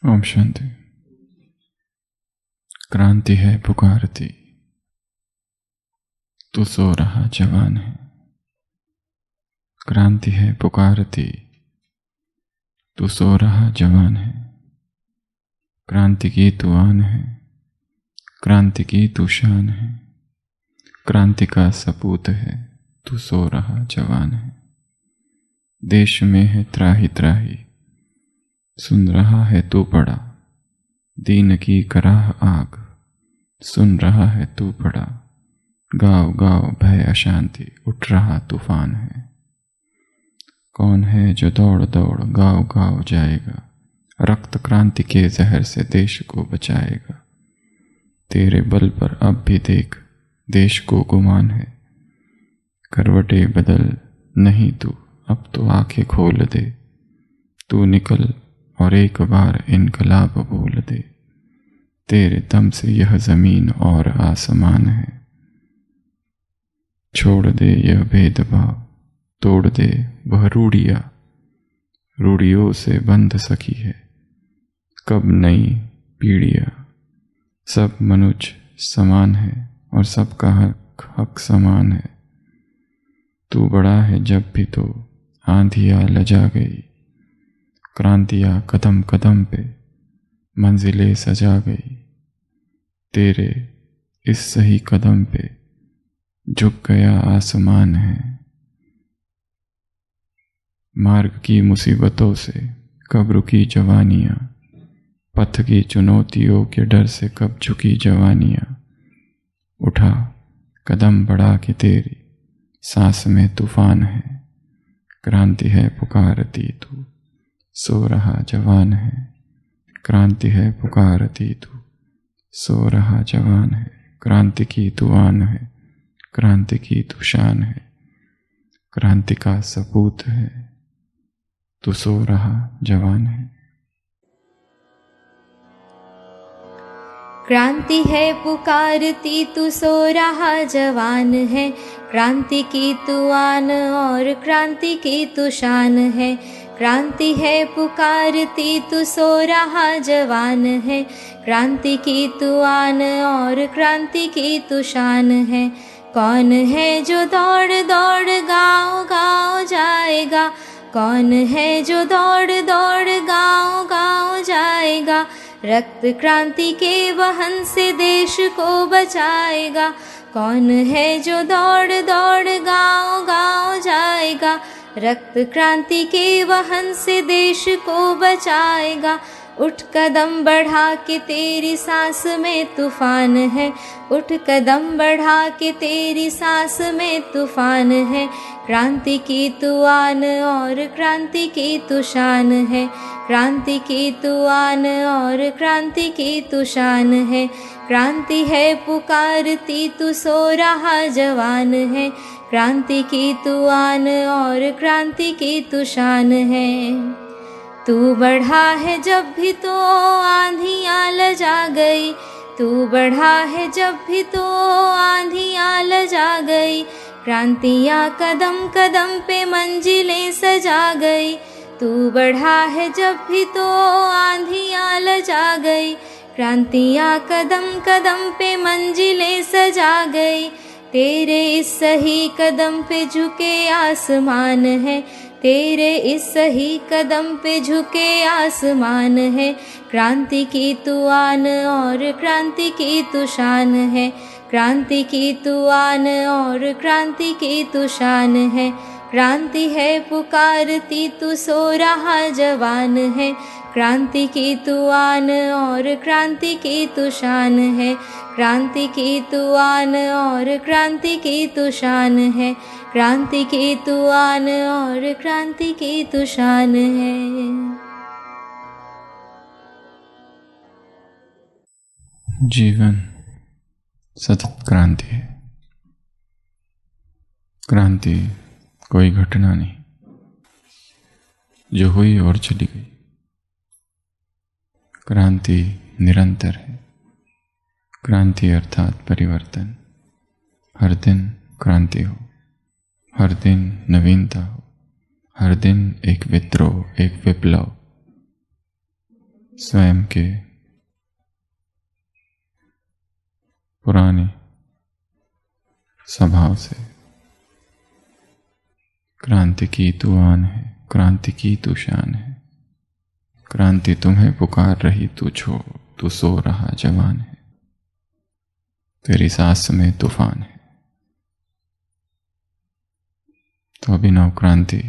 ओम शांति। क्रांति है पुकारती, तू सो रहा जवान है। क्रांति है पुकारती, तू सो रहा जवान है। क्रांति की तू आन है, क्रांति की तू शान है। क्रांति का सपूत है, तू सो रहा जवान है। देश में है त्राही त्राही, सुन रहा है तू पड़ा। दीन की कराह आग, सुन रहा है तू पड़ा। गाँव गाँव भय अशांति, उठ रहा तूफान है। कौन है जो दौड़ दौड़ गाँव गाँव जाएगा, रक्त क्रांति के जहर से देश को बचाएगा। तेरे बल पर अब भी देख देश को गुमान है। करवटे बदल नहीं तू, अब तो आंखें खोल दे। तू निकल और एक बार इनकलाब बोल दे। तेरे दम से यह जमीन और आसमान है। छोड़ दे यह भेदभाव, तोड़ दे वह रूढ़ियाँ। रूढ़ियों से बंध सकी है कब नई पीढ़ियाँ। सब मनुष्य समान है और सबका हक समान है। तू बड़ा है जब भी तो आंधियाँ लजा गई। क्रांतियाँ कदम कदम पे मंजिलें सजा गई। तेरे इस सही कदम पे झुक गया आसमान है। मार्ग की मुसीबतों से कब रुकी जवानियाँ, पथ की चुनौतियों के डर से कब झुकी जवानियाँ। उठा कदम बढ़ा के तेरी सांस में तूफान है। क्रांति है पुकारती, तू सो रहा जवान है। क्रांति है पुकारती, तू सो रहा जवान है। क्रांति की तू आन है, क्रांति की तू शान है। क्रांति का सपूत है, तू सो रहा जवान है। क्रांति है पुकारती, तू सो रहा जवान है। क्रांति की तू आन और क्रांति की तू शान है। क्रांति है पुकारती, तू सो रहा जवान है। क्रांति की तू आन और क्रांति की तू शान है। कौन है जो दौड़ दौड़ गाँव गाँव जाएगा। कौन है जो दौड़ दौड़ गाँव गाँव जाएगा। रक्त क्रांति के वहन से देश को बचाएगा। कौन है जो दौड़ दौड़ गाँव गाँव जाएगा। रक्त क्रांति के वहन से देश को बचाएगा। उठ कदम बढ़ा के तेरी सांस में तूफान है। उठ कदम बढ़ा के तेरी सांस में तूफान है। क्रांति की तू आन और क्रांति की तू शान है। क्रांति की तू आन और क्रांति की तू शान है। क्रांति है पुकारती, तू सो रहा जवान है। क्रांति की तू आन और क्रांति की तू शान है। तू बढ़ा है जब भी तो आंधियाँ लजा गई। तू बढ़ा है जब भी तो आंधियाँ लजा गई। क्रांतियाँ कदम कदम पे मंजिलें सजा गई। तू बढ़ा है जब भी तो आंधियाँ लजा गई। क्रांतियाँ कदम कदम पे मंजिलें सजा गई। तेरे इस सही कदम पे झुके आसमान है। तेरे इस सही कदम पे झुके आसमान है। क्रांति की तू आन और क्रांति की तू शान है। क्रांति की तू आन और क्रांति की तू शान है। क्रांति है पुकारती, तू सो रहा जवान है। क्रांति की तू आन और क्रांति की तू शान है। क्रांति की तू आन और क्रांति की तू शान है। क्रांति की तू आन और क्रांति की तू शान है। जीवन सतत क्रांति है। क्रांति कोई घटना नहीं जो हुई और चली गई। क्रांति निरंतर है। क्रांति अर्थात परिवर्तन। हर दिन क्रांति हो, हर दिन नवीनता हो, हर दिन एक विद्रोह, एक विप्लव। स्वयं के पुराने स्वभाव से, क्रांति की तू आन है, क्रांति की तू शान है, क्रांति तुम्हें पुकार रही, तू सो रहा जवान है, तेरी सांस में तूफान है। तो अभिनव क्रांति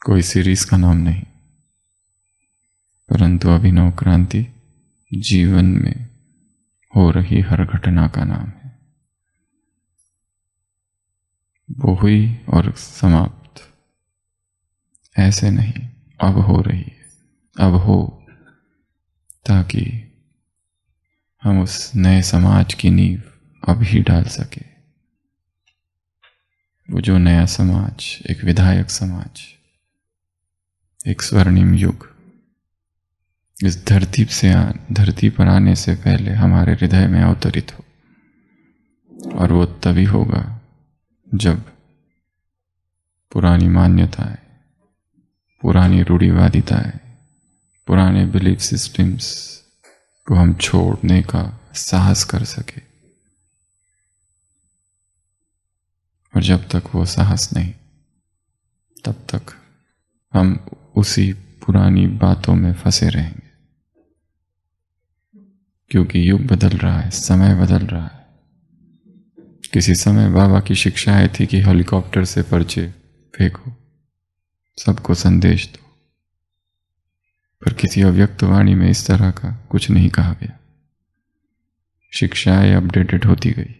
कोई सीरीज का नाम नहीं, परंतु अभिनव क्रांति जीवन में हो रही हर घटना का नाम है। वो हुई और समाप्त, ऐसे नहीं, अब हो रही है, अब हो, ताकि हम उस नए समाज की नींव अब ही डाल सके। वो जो नया समाज, एक विधायक समाज, एक स्वर्णिम युग इस धरती पर आने से पहले हमारे हृदय में अवतरित हो। और वो तभी होगा जब पुरानी मान्यताएं, पुरानी रूढ़िवादिताएं, पुराने बिलीफ सिस्टम्स को हम छोड़ने का साहस कर सके। और जब तक वो साहस नहीं, तब तक हम उसी पुरानी बातों में फंसे रहेंगे। क्योंकि युग बदल रहा है, समय बदल रहा है। किसी समय बाबा की शिक्षाएं थी कि हेलीकॉप्टर से पर्चे फेंको, सबको संदेश दो, पर किसी अव्यक्त वाणी में इस तरह का कुछ नहीं कहा गया। शिक्षाएं अपडेटेड होती गई।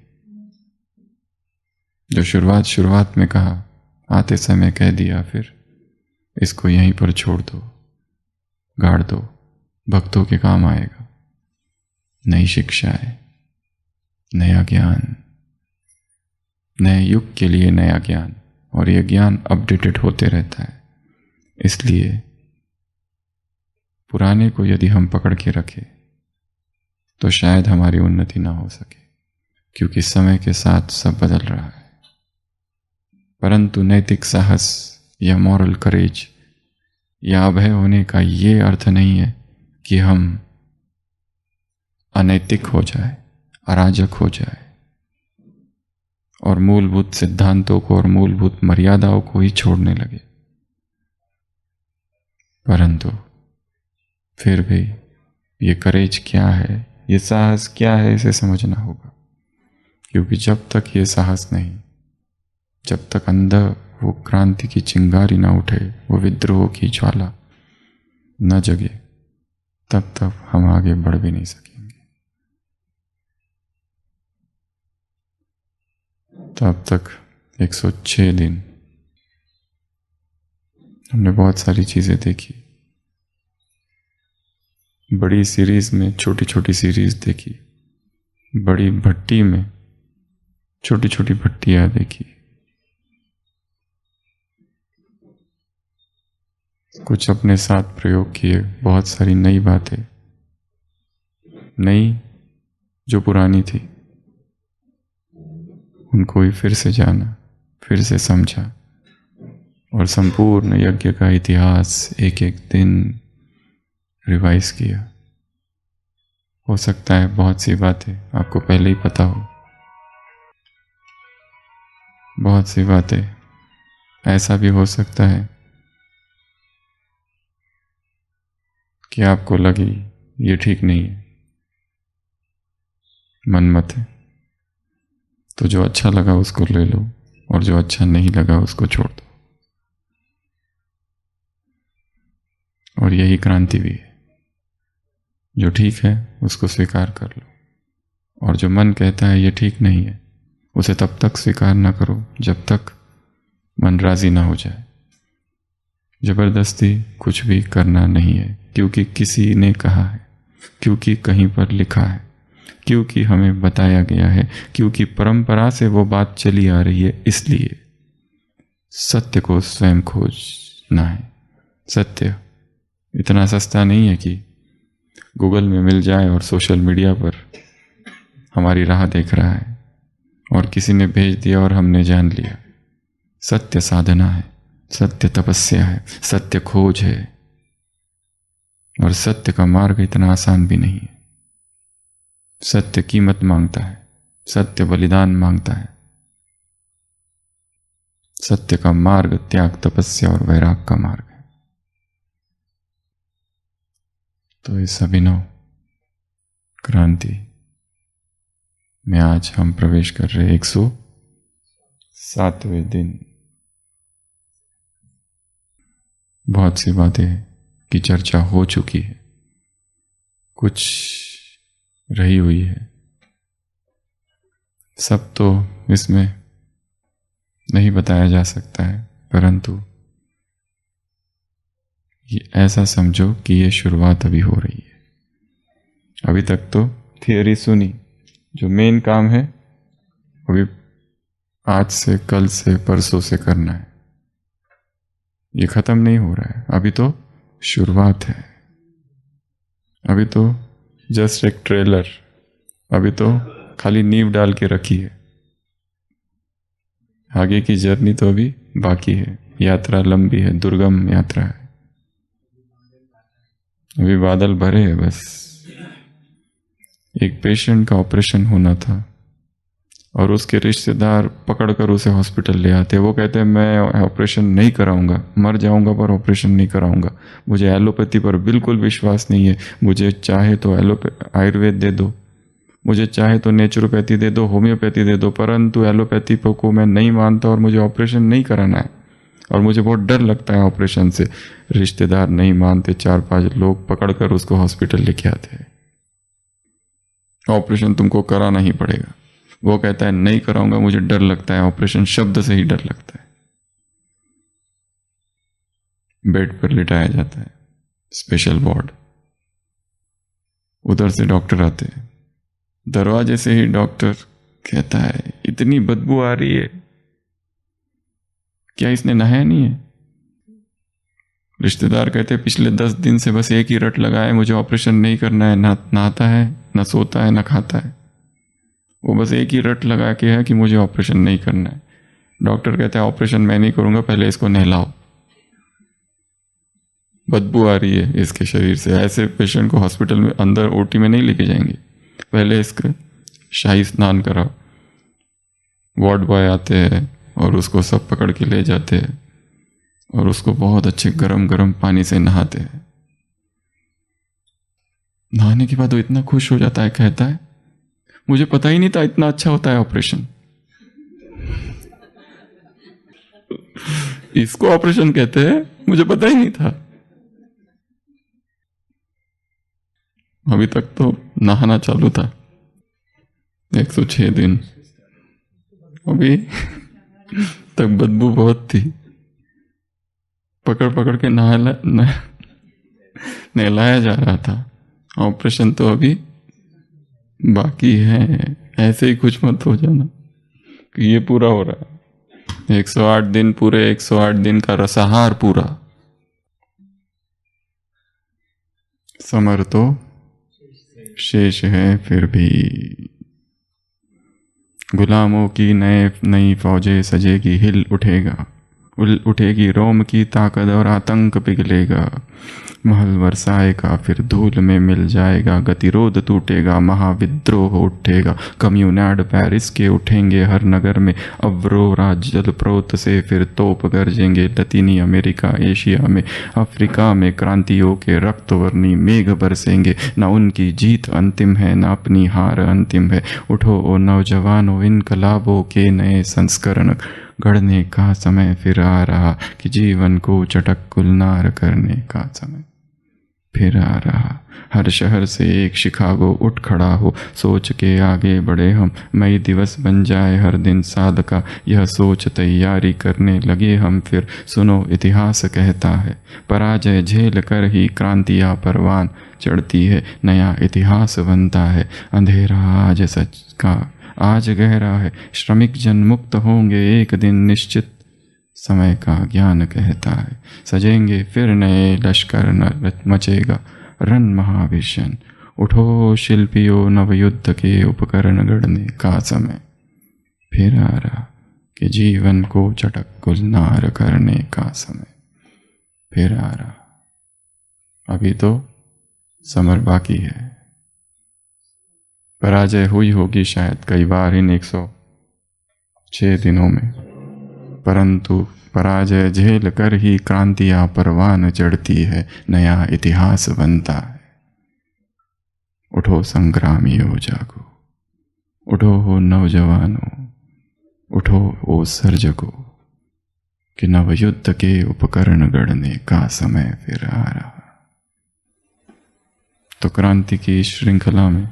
जो शुरुआत में कहा, आते समय कह दिया, फिर इसको यहीं पर छोड़ दो, गाड़ दो, भक्तों के काम आएगा। नई शिक्षाएं, नया ज्ञान, नए युग के लिए नया ज्ञान, और यह ज्ञान अपडेटेड होते रहता है। इसलिए पुराने को यदि हम पकड़ के रखें तो शायद हमारी उन्नति ना हो सके, क्योंकि समय के साथ सब बदल रहा है। परंतु नैतिक साहस या मॉरल करेज या अभय होने का ये अर्थ नहीं है कि हम अनैतिक हो जाए, अराजक हो जाए और मूलभूत सिद्धांतों को और मूलभूत मर्यादाओं को ही छोड़ने लगे। परंतु फिर भी ये करेज क्या है, ये साहस क्या है, इसे समझना होगा। क्योंकि जब तक ये साहस नहीं, जब तक अंदर वो क्रांति की चिंगारी ना उठे, वो विद्रोह की ज्वाला न जगे, तब तक हम आगे बढ़ भी नहीं सकेंगे। तब तक 106 दिन हमने बहुत सारी चीजें देखी। बड़ी सीरीज में छोटी छोटी सीरीज देखी, बड़ी भट्टी में छोटी छोटी भट्टियां देखी, कुछ अपने साथ प्रयोग किए, बहुत सारी नई बातें, नई जो पुरानी थी, उनको ही फिर से जाना, फिर से समझा, और संपूर्ण यज्ञ का इतिहास एक एक दिन रिवाइज किया। हो सकता है बहुत सी बातें आपको पहले ही पता हो, बहुत सी बातें ऐसा भी हो सकता है कि आपको लगी ये ठीक नहीं है, मन मत है। तो जो अच्छा लगा उसको ले लो, और जो अच्छा नहीं लगा उसको छोड़ दो। और यही क्रांति भी है। जो ठीक है उसको स्वीकार कर लो, और जो मन कहता है ये ठीक नहीं है, उसे तब तक स्वीकार ना करो जब तक मन राजी ना हो जाए। जबरदस्ती कुछ भी करना नहीं है, क्योंकि किसी ने कहा है, क्योंकि कहीं पर लिखा है, क्योंकि हमें बताया गया है, क्योंकि परंपरा से वो बात चली आ रही है। इसलिए सत्य को स्वयं खोजना है। सत्य इतना सस्ता नहीं है कि गूगल में मिल जाए और सोशल मीडिया पर हमारी राह देख रहा है और किसी ने भेज दिया और हमने जान लिया। सत्य साधना है, सत्य तपस्या है, सत्य खोज है। और सत्य का मार्ग इतना आसान भी नहीं है। सत्य कीमत मांगता है, सत्य बलिदान मांगता है। सत्य का मार्ग त्याग, तपस्या और वैराग का मार्ग है। तो इस अभिनव क्रांति में आज हम प्रवेश कर रहे 107वें दिन। बहुत सी बातें की चर्चा हो चुकी है, कुछ रही हुई है। सब तो इसमें नहीं बताया जा सकता है, परंतु ये ऐसा समझो कि ये शुरुआत अभी हो रही है। अभी तक तो थियरी सुनी, जो मेन काम है अभी आज से, कल से, परसों से करना है। ये खत्म नहीं हो रहा है, अभी तो शुरुआत है। अभी तो जस्ट एक ट्रेलर, अभी तो खाली नींव डाल के रखी है। आगे की जर्नी तो अभी बाकी है। यात्रा लंबी है, दुर्गम यात्रा है। अभी बादल भरे हैं बस। एक पेशेंट का ऑपरेशन होना था और उसके रिश्तेदार पकड़कर उसे हॉस्पिटल ले आते। वो कहते हैं मैं ऑपरेशन नहीं कराऊंगा, मर जाऊंगा पर ऑपरेशन नहीं कराऊंगा। मुझे एलोपैथी पर बिल्कुल विश्वास नहीं है। मुझे चाहे तो आयुर्वेद दे दो, मुझे चाहे तो नेचुरोपैथी दे दो, होम्योपैथी दे दो, परंतु एलोपैथी को मैं नहीं मानता और मुझे ऑपरेशन नहीं कराना है और मुझे बहुत डर लगता है ऑपरेशन से। रिश्तेदार नहीं मानते, 4-5 लोग पकड़कर उसको हॉस्पिटल लेके आते हैं। ऑपरेशन तुमको कराना ही पड़ेगा। वो कहता है नहीं कराऊंगा, मुझे डर लगता है। ऑपरेशन शब्द से ही डर लगता है। बेड पर लिटाया जाता है, स्पेशल वार्ड। उधर से डॉक्टर आते हैं। दरवाजे से ही डॉक्टर कहता है इतनी बदबू आ रही है, क्या इसने नहाया नहीं है? रिश्तेदार कहते हैं पिछले 10 दिन से बस एक ही रट लगा है, मुझे ऑपरेशन नहीं करना है। ना नहाता है, ना सोता है, ना खाता है। वो बस एक ही रट लगा के है कि मुझे ऑपरेशन नहीं करना है। डॉक्टर कहता है ऑपरेशन मैं नहीं करूंगा, पहले इसको नहलाओ, बदबू आ रही है इसके शरीर से। ऐसे पेशेंट को हॉस्पिटल में अंदर ओटी में नहीं लेके जाएंगे, पहले इसका शाही स्नान कराओ। वार्ड बॉय आते हैं और उसको सब पकड़ के ले जाते हैं और उसको बहुत अच्छे गरम गरम पानी से नहाते हैं। नहाने के बाद वो इतना खुश हो जाता है, कहता है मुझे पता ही नहीं था इतना अच्छा होता है ऑपरेशन। इसको ऑपरेशन कहते हैं, मुझे पता ही नहीं था। अभी तक तो नहाना चालू था 106 दिन, अभी तक बदबू बहुत थी। पकड़ पकड़ के नहलाया जा रहा था। ऑपरेशन तो अभी बाकी है। ऐसे ही कुछ मत हो जाना कि ये पूरा हो रहा है। 108 दिन पूरे, 108 दिन का रसाहार पूरा। समर तो शेष है फिर भी। गुलामों की नई फौजें सजेगी, हिल उठेगी रोम की ताकत और आतंक पिघलेगा। महल बरसाएगा फिर धूल में मिल जाएगा, गतिरोध टूटेगा, महाविद्रोह उठेगा। कम्युनाड पेरिस के उठेंगे हर नगर में, अवरोरा जलप्रोत से फिर तोप गरजेंगे। लतीनी अमेरिका, एशिया में, अफ्रीका में क्रांतियों के रक्तवर्णी मेघ बरसेंगे। न उनकी जीत अंतिम है, न अपनी हार अंतिम है। उठो ओ नौजवानों, इनकलाबों के नए संस्करण गढ़ने का समय फिर आ रहा, कि जीवन को चटक गुलनार करने का समय फिर आ रहा। हर शहर से एक शिकागो उठ खड़ा हो, सोच के आगे बढ़े हम। मई दिवस बन जाए हर दिन साल का, यह सोच तैयारी करने लगे हम फिर। सुनो इतिहास कहता है, पराजय झेल कर ही क्रांतियाँ परवान चढ़ती है। नया इतिहास बनता है, अंधेरा आज सच का आज गहरा है। श्रमिक जन मुक्त होंगे एक दिन निश्चित, समय का ज्ञान कहता है। सजेंगे फिर नए लश्कर, मचेगा रण महाविशन। उठो शिल्पियों, नवयुद्ध के उपकरण गढ़ने का समय फिर आ रहा, कि जीवन को चटक गुलनार करने का समय फिर आ रहा। अभी तो समर बाकी है। पराजय हुई होगी शायद कई बार इन 106 दिनों में, परंतु पराजय झेल कर ही क्रांतियां परवान चढ़ती है, नया इतिहास बनता है। उठो संग्रामियों जागो, उठो हो नौजवानों, उठो ओ सर्जको, कि नवयुद्ध के उपकरण गढ़ने का समय फिर आ रहा। तो क्रांति की श्रृंखला में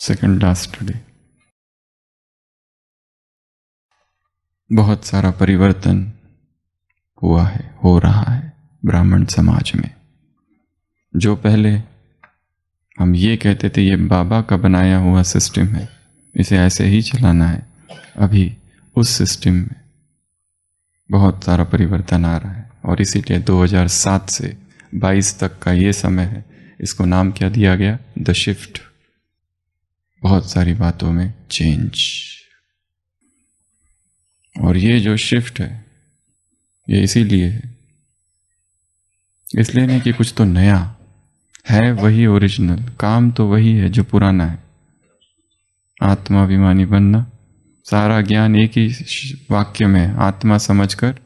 सेकंड लास्ट डे बहुत सारा परिवर्तन हुआ है, हो रहा है ब्राह्मण समाज में। जो पहले हम ये कहते थे ये बाबा का बनाया हुआ सिस्टम है, इसे ऐसे ही चलाना है, अभी उस सिस्टम में बहुत सारा परिवर्तन आ रहा है। और इसीलिए 2007 से 22 तक का ये समय है, इसको नाम क्या दिया गया? The shift. बहुत सारी बातों में चेंज। और ये जो शिफ्ट है ये इसीलिए है, इसलिए नहीं कि कुछ तो नया है, वही ओरिजिनल, काम तो वही है जो पुराना है। आत्माभिमानी बनना, सारा ज्ञान एक ही वाक्य में, आत्मा समझकर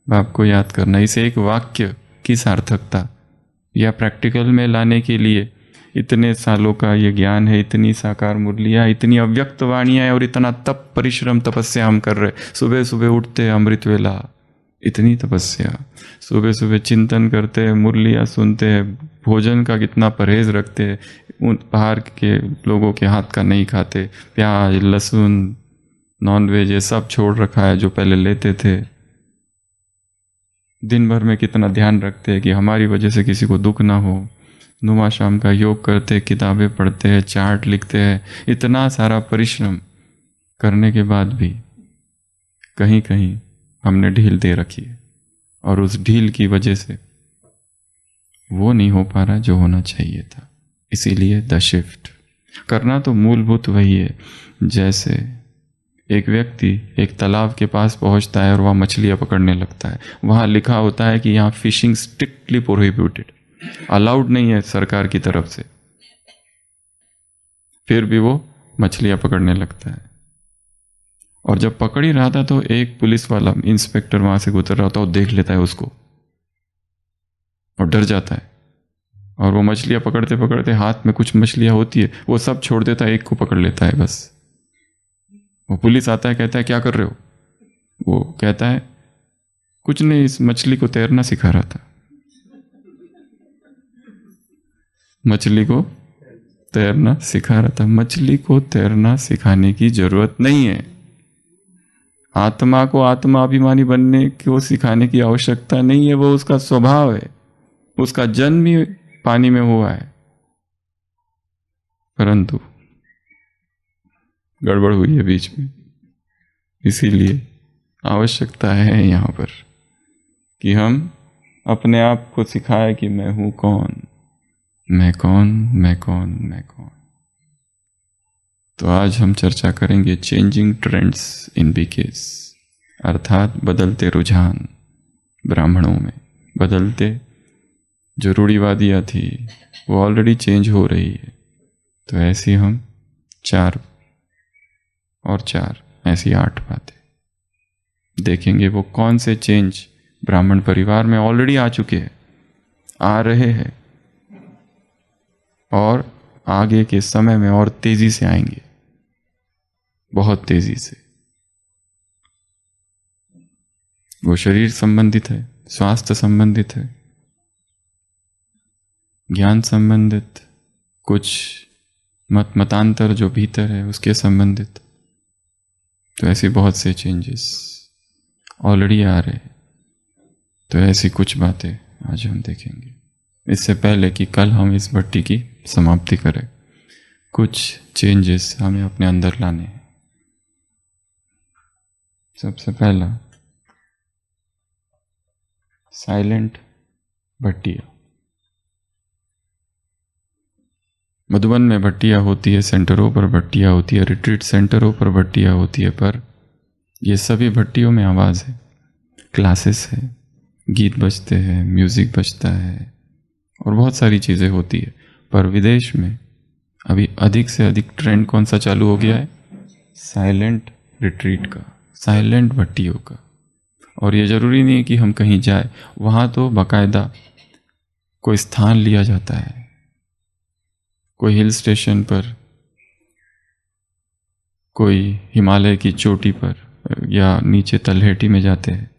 बाप को याद करना। इस एक वाक्य की सार्थकता या प्रैक्टिकल में लाने के लिए इतने सालों का ये ज्ञान है, इतनी साकार मुरलियाँ, इतनी अव्यक्त वाणियाँ और इतना तप परिश्रम तपस्या हम कर रहे। सुबह सुबह उठते अमृत वेला, इतनी तपस्या, सुबह सुबह चिंतन करते, मुरलियाँ सुनते, भोजन का कितना परहेज रखते, उन बाहर के लोगों के हाथ का नहीं खाते, प्याज लहसुन नॉनवेज ये सब छोड़ रखा है जो पहले लेते थे। दिन भर में कितना ध्यान रखते हैं कि हमारी वजह से किसी को दुख ना हो। नुमा शाम का योग करते, किताबें पढ़ते हैं, चार्ट लिखते हैं, इतना सारा परिश्रम करने के बाद भी कहीं कहीं हमने ढील दे रखी है, और उस ढील की वजह से वो नहीं हो पा रहा जो होना चाहिए था। इसीलिए द शिफ्ट करना तो मूलभूत वही है। जैसे एक व्यक्ति एक तालाब के पास पहुंचता है और वहाँ मछलियाँ पकड़ने लगता है, वहाँ लिखा होता है कि यहाँ फिशिंग स्ट्रिक्टली प्रोहिबिटेड, अलाउड नहीं है सरकार की तरफ से, फिर भी वो मछलियाँ पकड़ने लगता है। और जब पकड़ ही रहा था तो एक पुलिस वाला इंस्पेक्टर वहाँ से गुजर रहा था, वो देख लेता है उसको और डर जाता है, और वो मछलियाँ पकड़ते पकड़ते हाथ में कुछ मछलियाँ होती है वो सब छोड़ देता है, एक को पकड़ लेता है बस। वो पुलिस आता है, कहता है क्या कर रहे हो? वो कहता है कुछ नहीं, इस मछली को तैरना सिखा रहा था। मछली को तैरना सिखा रहा था। मछली को तैरना सिखाने की जरूरत नहीं है। आत्मा को आत्मा अभिमानी बनने को सिखाने की आवश्यकता नहीं है, वो उसका स्वभाव है, उसका जन्म ही पानी में हुआ है। परंतु गड़बड़ हुई है बीच में, इसीलिए आवश्यकता है यहाँ पर कि हम अपने आप को सिखाए कि मैं हूँ कौन, मैं कौन, मैं कौन, मैं कौन। तो आज हम चर्चा करेंगे चेंजिंग ट्रेंड्स इन बीकेस, अर्थात बदलते रुझान ब्राह्मणों में। बदलते जो रूढ़िवादियाँ थी वो ऑलरेडी चेंज हो रही है, तो ऐसी हम 4 और 4 ऐसी 8 बातें देखेंगे। वो कौन से चेंज ब्राह्मण परिवार में ऑलरेडी आ चुके हैं, आ रहे हैं, और आगे के समय में और तेजी से आएंगे, बहुत तेजी से। वो शरीर संबंधित है, स्वास्थ्य संबंधित है, ज्ञान संबंधित, कुछ मतांतर जो भीतर है उसके संबंधित। तो ऐसी बहुत से चेंजेस ऑलरेडी आ रहे हैं। तो ऐसी कुछ बातें आज हम देखेंगे। इससे पहले कि कल हम इस भट्टी की समाप्ति करें, कुछ चेंजेस हमें अपने अंदर लाने हैं। सबसे पहला, साइलेंट भट्टियाँ। मधुबन में भट्टियाँ होती है, सेंटरों पर भट्टियाँ होती है, रिट्रीट सेंटरों पर भट्टियाँ होती है, पर ये सभी भट्टियों में आवाज़ है, क्लासेस है, गीत बजते हैं, म्यूज़िक बजता है, और बहुत सारी चीज़ें होती है। पर विदेश में अभी अधिक से अधिक ट्रेंड कौन सा चालू हो गया है? साइलेंट रिट्रीट का, साइलेंट भट्टियों का। और ये ज़रूरी नहीं है कि हम कहीं जाए, वहाँ तो बाकायदा कोई स्थान लिया जाता है, कोई हिल स्टेशन पर, कोई हिमालय की चोटी पर, या नीचे तलहटी में जाते हैं।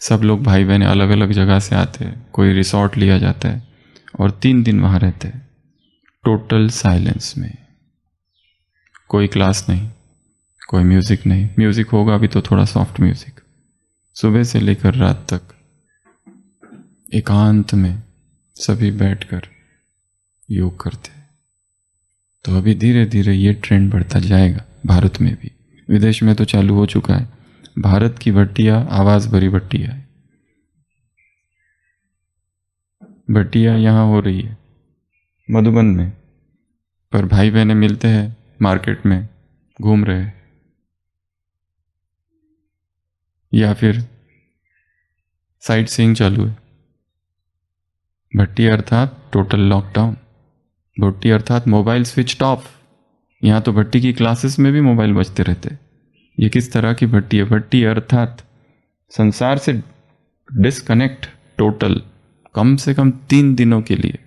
सब लोग भाई बहन अलग अलग जगह से आते हैं, कोई रिसॉर्ट लिया जाता है और 3 दिन वहाँ रहते हैं टोटल साइलेंस में। कोई क्लास नहीं, कोई म्यूज़िक नहीं, म्यूज़िक होगा भी तो थोड़ा सॉफ्ट म्यूज़िक। सुबह से लेकर रात तक एकांत में सभी बैठकर योग करते हैं। तो अभी धीरे धीरे ये ट्रेंड बढ़ता जाएगा भारत में भी। विदेश में तो चालू हो चुका है। भारत की भट्टियाँ आवाज़ भरी भट्टियाँ है। भट्टियाँ यहाँ हो रही है मधुबन में, पर भाई बहनें मिलते हैं मार्केट में, घूम रहे हैं, या फिर साइट सीइंग चालू है। भट्टी अर्थात टोटल लॉकडाउन, भट्टी अर्थात मोबाइल स्विच ऑफ। यहाँ तो भट्टी की क्लासेस में भी मोबाइल बजते रहते। ये किस तरह की भट्टी है? भट्टी अर्थात संसार से डिस्कनेक्ट टोटल, कम से कम 3 दिनों के लिए।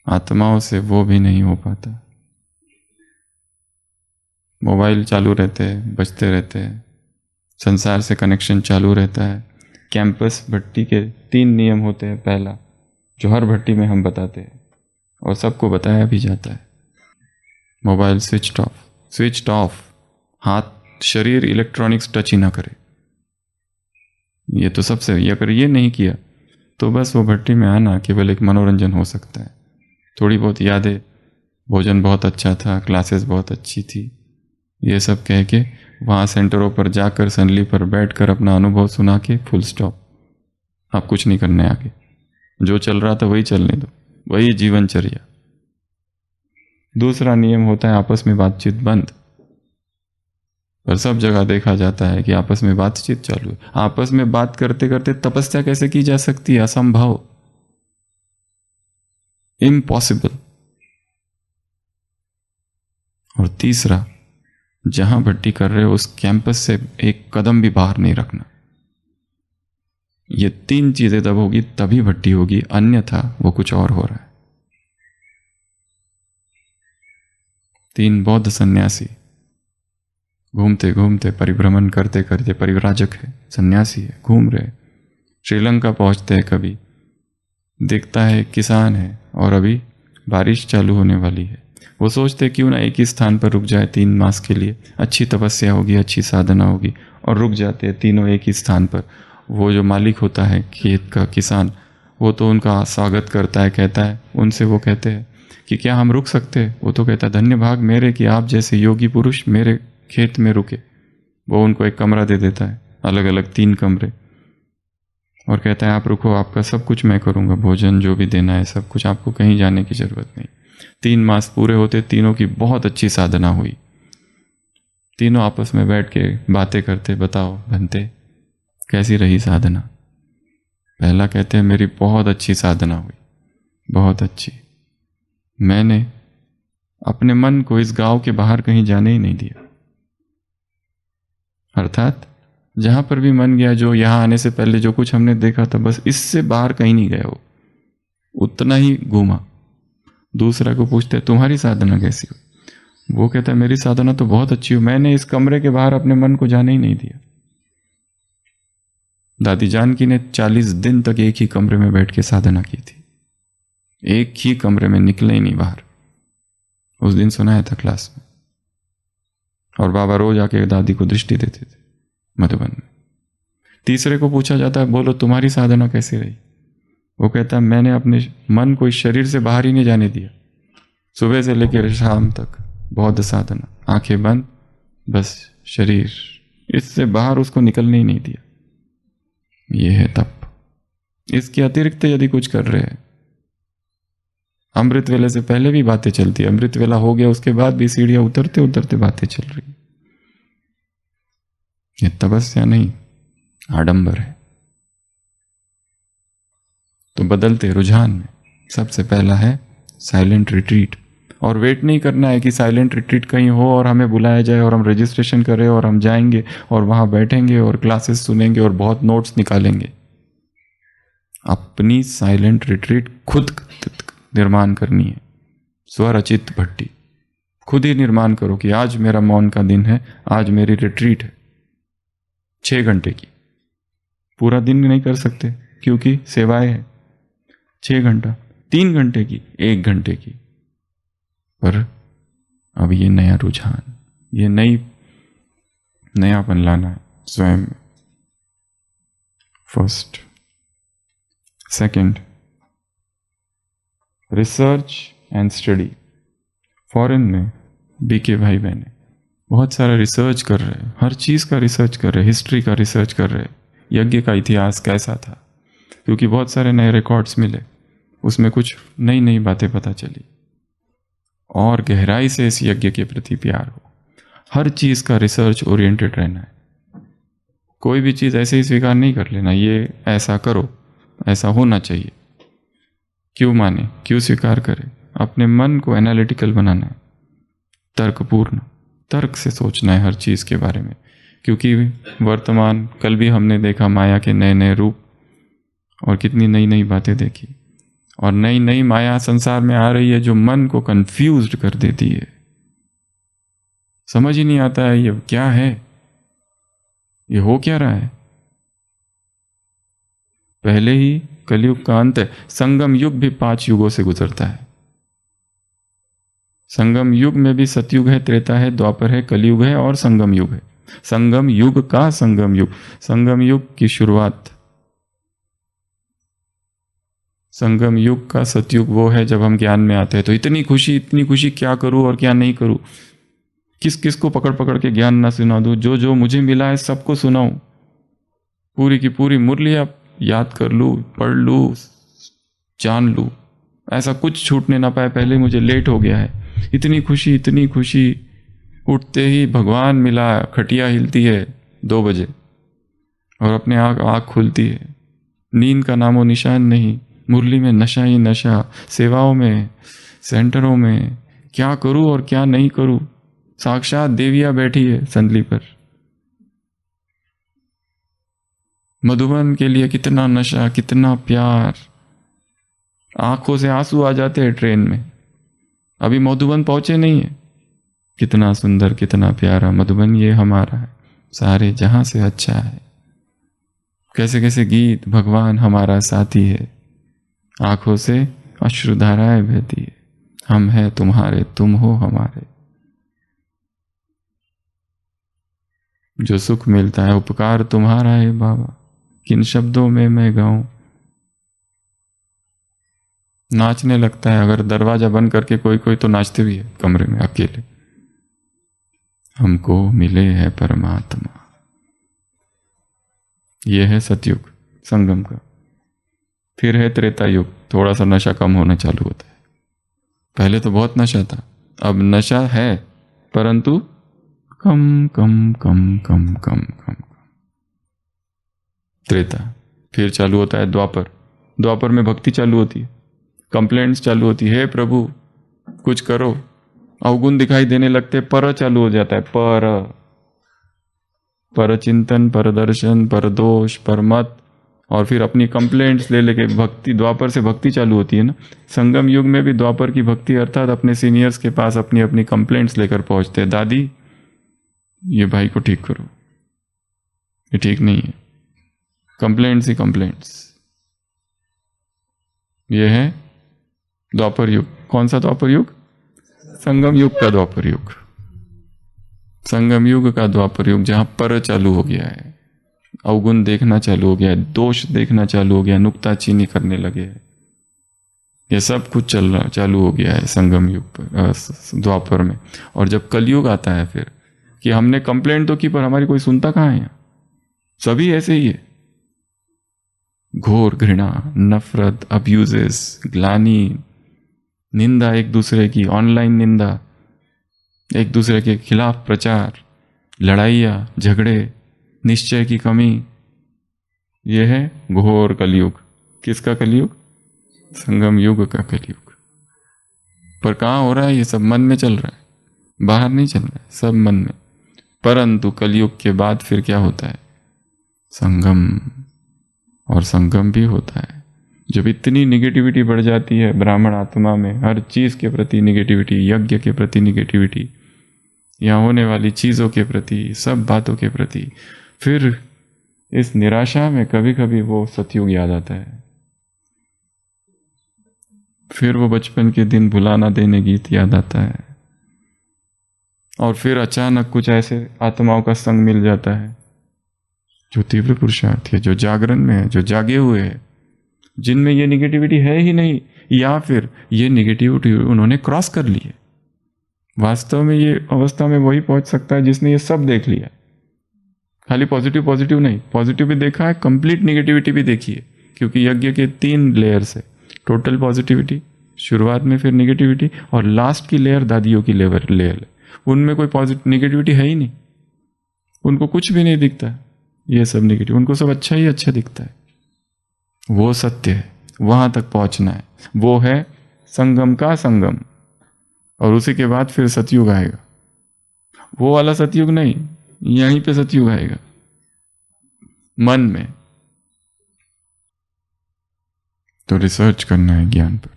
आत्माओं से वो भी नहीं हो पाता। मोबाइल चालू रहते हैं, बजते रहते हैं, संसार से कनेक्शन चालू रहता है। कैंपस भट्टी के 3 नियम होते हैं। पहला, जो हर भट्टी में हम बताते हैं और सबको बताया भी जाता है, mobile switch off. Switch off, हाथ शरीर इलेक्ट्रॉनिक्स टच ही ना करे। ये तो सबसे, अगर ये नहीं किया तो बस वो भट्टी में आना केवल एक मनोरंजन हो सकता है। थोड़ी बहुत यादें, भोजन बहुत अच्छा था, क्लासेस बहुत अच्छी थी, ये सब कह के वहाँ सेंटरों पर जाकर सनली पर बैठकर अपना अनुभव सुना के फुल स्टॉप। आप कुछ नहीं करने आगे, जो चल रहा था वही चलने दो, वही जीवनचर्या। दूसरा नियम होता है आपस में बातचीत बंद। पर सब जगह देखा जाता है कि आपस में बातचीत चालू है। आपस में बात करते करते तपस्या कैसे की जा सकती है? असंभव, इम्पॉसिबल। और तीसरा, जहां भट्टी कर रहे हो उस कैंपस से एक कदम भी बाहर नहीं रखना। ये 3 चीजें तब होगी तभी भट्टी होगी, अन्यथा वो कुछ और हो रहा है। 3 बौद्ध सन्यासी घूमते घूमते, परिभ्रमण करते करते, परिव्राजक है, सन्यासी है, घूम रहे, श्रीलंका पहुंचते हैं। कभी दिखता है किसान है और अभी बारिश चालू होने वाली है। वो सोचते क्यों ना एक ही स्थान पर रुक जाए 3 मास के लिए, अच्छी तपस्या होगी, अच्छी साधना होगी, और रुक जाते हैं तीनों एक ही स्थान पर। वो जो मालिक होता है खेत का, किसान, वो तो उनका स्वागत करता है, कहता है, उनसे वो कहते हैं कि क्या हम रुक सकते हैं? वो तो कहता है, धन्य भाग मेरे कि आप जैसे योगी पुरुष मेरे खेत में रुके। वो उनको एक कमरा दे देता है, अलग अलग 3 कमरे, और कहता है आप रुको, आपका सब कुछ मैं करूँगा, भोजन जो भी देना है सब कुछ, आपको कहीं जाने की ज़रूरत नहीं। 3 मास पूरे होते, तीनों की बहुत अच्छी साधना हुई। तीनों आपस में बैठ के बातें करते, बताओ बनते कैसी रही साधना? पहला कहते हैं मेरी बहुत अच्छी साधना हुई, बहुत अच्छी। मैंने अपने मन को इस गांव के बाहर कहीं जाने ही नहीं दिया। अर्थात जहां पर भी मन गया, जो यहां आने से पहले जो कुछ हमने देखा था, बस इससे बाहर कहीं नहीं गया, वो उतना ही घूमा। दूसरा को पूछते तुम्हारी साधना कैसी हो? वो कहता है मेरी साधना तो बहुत अच्छी हो, मैंने इस कमरे के बाहर अपने मन को जाने ही नहीं दिया। दादी जानकी ने 40 दिन तक एक ही कमरे में बैठ के साधना की थी, एक ही कमरे में, निकले ही नहीं बाहर। उस दिन सुनाया था क्लास में। और बाबा रोज आके दादी को दृष्टि देते थे मधुबन में। तीसरे को पूछा जाता है बोलो तुम्हारी साधना कैसी रही? वो कहता है मैंने अपने मन को इस शरीर से बाहर ही नहीं जाने दिया, सुबह से लेकर शाम तक बौद्ध साधना, आंखें बंद, बस शरीर, इससे बाहर उसको निकलने ही नहीं दिया। ये है तप। इसके अतिरिक्त यदि कुछ कर रहे हैं, अमृत वेले से पहले भी बातें चलती, अमृत वेला हो गया उसके बाद भी सीढ़ियां उतरते उतरते बातें चल रही, ये तपस्या नहीं, आडंबर है। तो में, बदलते रुझान में सबसे पहला है साइलेंट रिट्रीट। और वेट नहीं करना है कि साइलेंट रिट्रीट कहीं हो और हमें बुलाया जाए और हम रजिस्ट्रेशन करें और हम जाएंगे और वहाँ बैठेंगे और क्लासेस सुनेंगे और बहुत नोट्स निकालेंगे। अपनी साइलेंट रिट्रीट खुद निर्माण करनी है। स्वरचित भट्टी, खुद ही निर्माण करो कि आज मेरा मौन का दिन है, आज मेरी रिट्रीट है 6 घंटे की। पूरा दिन नहीं कर सकते क्योंकि सेवाएं है। 6 घंटा, 3 घंटे की, 1 घंटे की। पर अब ये नया रुझान, ये नयापन लाना है स्वयं में। First. Second, research and study. Foreign में बीके भाई बहने बहुत सारा रिसर्च कर रहे हैं, हर चीज़ का रिसर्च कर रहे हैं, हिस्ट्री का रिसर्च कर रहे हैं, यज्ञ का इतिहास कैसा था, क्योंकि बहुत सारे नए रिकॉर्ड्स मिले, उसमें कुछ नई नई बातें पता चली और गहराई से इस यज्ञ के प्रति प्यार हो। हर चीज़ का रिसर्च ओरिएंटेड रहना है। कोई भी चीज़ ऐसे ही स्वीकार नहीं कर लेना, ये ऐसा करो, ऐसा होना चाहिए। क्यों माने, क्यों स्वीकार करें? अपने मन को एनालिटिकल बनाना है, तर्कपूर्ण, तर्क से सोचना है हर चीज़ के बारे में। क्योंकि वर्तमान, कल भी हमने देखा माया के नए नए रूप और कितनी नई नई बातें देखी, और नई नई माया संसार में आ रही है जो मन को कंफ्यूज्ड कर देती है। समझ ही नहीं आता है ये क्या है, ये हो क्या रहा है। पहले ही कलयुग का अंत है। संगम युग भी 5 युगों से गुजरता है। संगम युग में भी सतयुग है, त्रेता है, द्वापर है, कलयुग है और संगम युग है। संगम युग का संगम युग, संगम युग की शुरुआत, संगम युग का सतयुग वो है जब हम ज्ञान में आते हैं। तो इतनी खुशी क्या करूं और क्या नहीं करूं, किस किस को पकड़ पकड़ के ज्ञान ना सुना दूं, जो जो मुझे मिला है सबको सुनाऊं, पूरी की पूरी मुरलियां याद कर लूं, पढ़ लूं, जान लूं, ऐसा कुछ छूटने ना पाए। पहले मुझे लेट हो गया है। इतनी खुशी, उठते ही भगवान मिला, खटिया हिलती है 2 बजे और अपने आँख खुलती है। नींद का नामो निशान नहीं, मुरली में नशा ही नशा, सेवाओं में, सेंटरों में क्या करूं और क्या नहीं करूं, साक्षात देविया बैठी है संदली पर। मधुबन के लिए कितना नशा, कितना प्यार, आंखों से आंसू आ जाते हैं ट्रेन में। अभी मधुबन पहुंचे नहीं है। कितना सुंदर, कितना प्यारा मधुबन ये हमारा है, सारे जहां से अच्छा है। कैसे कैसे गीत, भगवान हमारा साथी है, आंखों से अश्रुधाराएं बहती है, हम हैं तुम्हारे, तुम हो हमारे। जो सुख मिलता है उपकार तुम्हारा है बाबा, किन शब्दों में मैं गाऊं। नाचने लगता है, अगर दरवाजा बंद करके कोई तो नाचते भी है कमरे में अकेले। हमको मिले है परमात्मा। यह है सतयुग संगम का। फिर है त्रेता युग, थोड़ा सा नशा कम होना चालू होता है। पहले तो बहुत नशा था, अब नशा है परंतु कम कम कम कम कम कम। त्रेता। फिर चालू होता है द्वापर। द्वापर में भक्ति चालू होती है, कंप्लेंट्स चालू होती है, हे प्रभु कुछ करो। अवगुण दिखाई देने लगते, पर चालू हो जाता है, पर चिंतन, पर दर्शन, पर दोष, पर मत, और फिर अपनी कंप्लेंट्स ले लेके भक्ति। द्वापर से भक्ति चालू होती है ना। संगम युग में भी द्वापर की भक्ति, अर्थात अपने सीनियर्स के पास अपनी अपनी कंप्लेंट्स लेकर पहुंचते हैं। दादी ये भाई को ठीक करो, ये ठीक नहीं है। कंप्लेंट्स ही कंप्लेंट्स। ये है द्वापर युग। कौन सा द्वापर युग? संगम युग का द्वापर युग। संगम युग का द्वापर युग, जहां पर चालू हो गया है, अवगुण देखना चालू हो गया है, दोष देखना चालू हो गया, नुक्ताचीनी करने लगे हैं। ये सब कुछ चालू हो गया है संगम युग पर, द्वापर में। और जब कलयुग आता है फिर, कि हमने कंप्लेंट तो की पर हमारी कोई सुनता कहाँ है। सभी ऐसे ही है। घोर घृणा, नफरत, अब्यूजेस, ग्लानि, निंदा एक दूसरे की, ऑनलाइन निंदा, एक दूसरे के खिलाफ प्रचार, लड़ाइयाँ, झगड़े, निश्चय की कमी। यह है घोर कलयुग। किसका कलयुग? संगम युग का कलयुग। पर कहाँ हो रहा है ये सब? मन में चल रहा है, बाहर नहीं चल रहा है, सब मन में। परंतु कलयुग के बाद फिर क्या होता है? संगम। और संगम भी होता है जब इतनी निगेटिविटी बढ़ जाती है ब्राह्मण आत्मा में, हर चीज के प्रति निगेटिविटी, यज्ञ के प्रति निगेटिविटी, यहाँ होने वाली चीजों के प्रति, सब बातों के प्रति। फिर इस निराशा में कभी कभी वो सतयुग याद आता है, फिर वो बचपन के दिन भुलाना देने गीत याद आता है, और फिर अचानक कुछ ऐसे आत्माओं का संग मिल जाता है जो तीव्र पुरुषार्थ है, जो जागरण में है, जो जागे हुए है, जिनमें ये निगेटिविटी है ही नहीं, या फिर ये निगेटिविटी उन्होंने क्रॉस कर ली है। वास्तव में ये अवस्था में वही पहुंच सकता है जिसने ये सब देख लिया। खाली पॉजिटिव पॉजिटिव नहीं, पॉजिटिव भी देखा है, कंप्लीट निगेटिविटी भी देखी है, क्योंकि यज्ञ के 3 लेयर्स है। टोटल पॉजिटिविटी, शुरुआत में फिर निगेटिविटी, और लास्ट की लेयर दादियों की लेयर। उनमें कोई पॉजिटिव निगेटिविटी है ही नहीं, उनको कुछ भी नहीं दिखता ये सब निगेटिव, उनको सब अच्छा ही अच्छा दिखता है। वो सत्य है, वहां तक पहुंचना है। वो है संगम का संगम, और उसी के बाद फिर सतयुग आएगा। वो वाला सतयुग नहीं, यहीं पे सतयुग आएगा मन में। तो रिसर्च करना है ज्ञान पर,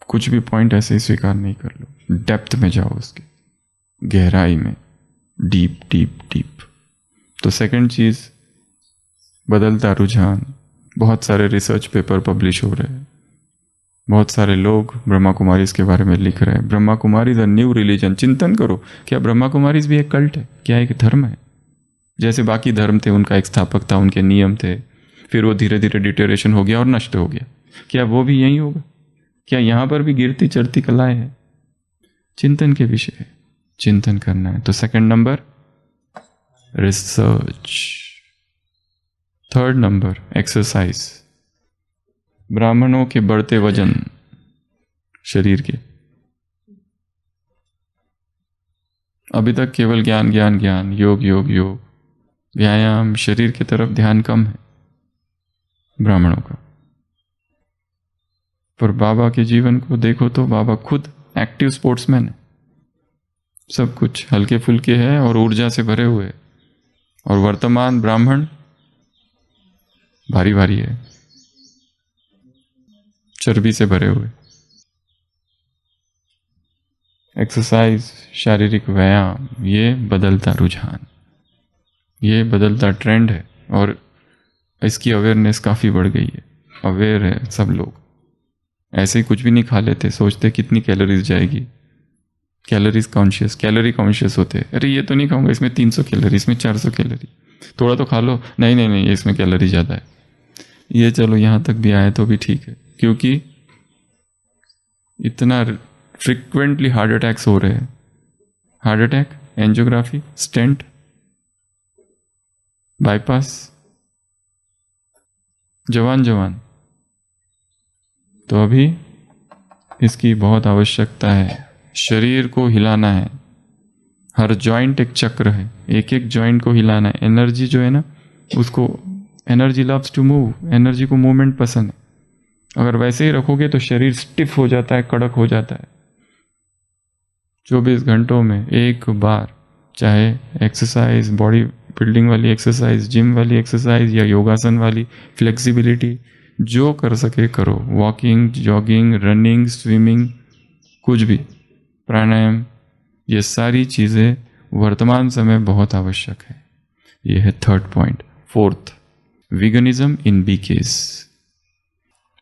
कुछ भी पॉइंट ऐसे ही स्वीकार नहीं कर लो, डेप्थ में जाओ, उसके गहराई में, डीप डीप डीप। तो सेकंड चीज, बदलता रुझान। बहुत सारे रिसर्च पेपर पब्लिश हो रहे हैं, बहुत सारे लोग ब्रह्मा कुमारीज के बारे में लिख रहे हैं। Brahma Kumaris the new religion. चिंतन करो, क्या ब्रह्मा कुमारीज भी एक कल्ट है? क्या एक धर्म है? जैसे बाकी धर्म थे, उनका एक स्थापक था, उनके नियम थे, फिर वो धीरे धीरे डिटेरेशन हो गया और नष्ट हो गया। क्या वो भी यही होगा? क्या यहां पर भी गिरती चढ़ती कलाएं हैं? चिंतन के विषय है, चिंतन करना है। तो second number research, third number exercise. ब्राह्मणों के बढ़ते वजन शरीर के, अभी तक केवल ज्ञान ज्ञान ज्ञान, योग योग योग, व्यायाम, शरीर की तरफ ध्यान कम है ब्राह्मणों का। पर बाबा के जीवन को देखो तो बाबा खुद एक्टिव स्पोर्ट्समैन है, सब कुछ हल्के फुल्के है और ऊर्जा से भरे हुए। और वर्तमान ब्राह्मण भारी भारी है, चर्बी से भरे हुए। एक्सरसाइज, शारीरिक व्यायाम, ये बदलता रुझान, ये बदलता ट्रेंड है, और इसकी अवेयरनेस काफ़ी बढ़ गई है। अवेयर है सब लोग, ऐसे ही कुछ भी नहीं खा लेते, सोचते कितनी कैलोरीज जाएगी, कैलोरीज कॉन्शियस, कैलोरी कॉन्शियस होते। अरे ये तो नहीं खाऊंगा, इसमें 300 कैलोरी, इसमें 400 कैलोरी, थोड़ा तो खा लो, नहीं नहीं नहीं इसमें कैलोरी ज़्यादा है। ये चलो यहाँ तक भी आए तो भी ठीक है, क्योंकि इतना फ्रिक्वेंटली हार्ट अटैक्स हो रहे हैं। Heart attack, angiography, stent, bypass, जवान। तो अभी इसकी बहुत आवश्यकता है। शरीर को हिलाना है, हर जॉइंट एक चक्र है, एक एक जॉइंट को हिलाना है। एनर्जी जो है ना, उसको energy loves to move, energy को मूवमेंट पसंद है। अगर वैसे ही रखोगे तो शरीर स्टिफ हो जाता है, कड़क हो जाता है। 24 घंटों में एक बार, चाहे एक्सरसाइज, बॉडी बिल्डिंग वाली एक्सरसाइज, जिम वाली एक्सरसाइज, या योगासन वाली, फ्लेक्सिबिलिटी, जो कर सके करो। वॉकिंग, जॉगिंग, रनिंग, स्विमिंग, कुछ भी, प्राणायाम, ये सारी चीज़ें वर्तमान समय बहुत आवश्यक है। ये है थर्ड पॉइंट। फोर्थ, वीगनिज्म इन बीकेस।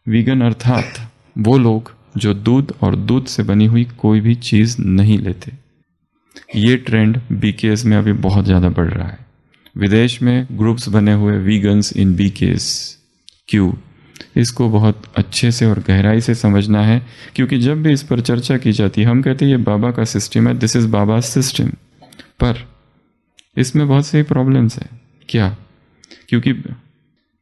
वीगन अर्थात वो लोग जो दूध और दूध से बनी हुई कोई भी चीज़ नहीं लेते। ये ट्रेंड बीकेएस में अभी बहुत ज़्यादा बढ़ रहा है। विदेश में ग्रुप्स बने हुए वीगन्स इन बीकेएस। क्यों? इसको बहुत अच्छे से और गहराई से समझना है, क्योंकि जब भी इस पर चर्चा की जाती है हम कहते हैं ये बाबा का सिस्टम है, दिस इज़ बाबा सिस्टम। पर इसमें बहुत से प्रॉब्लम्स है। क्या? क्योंकि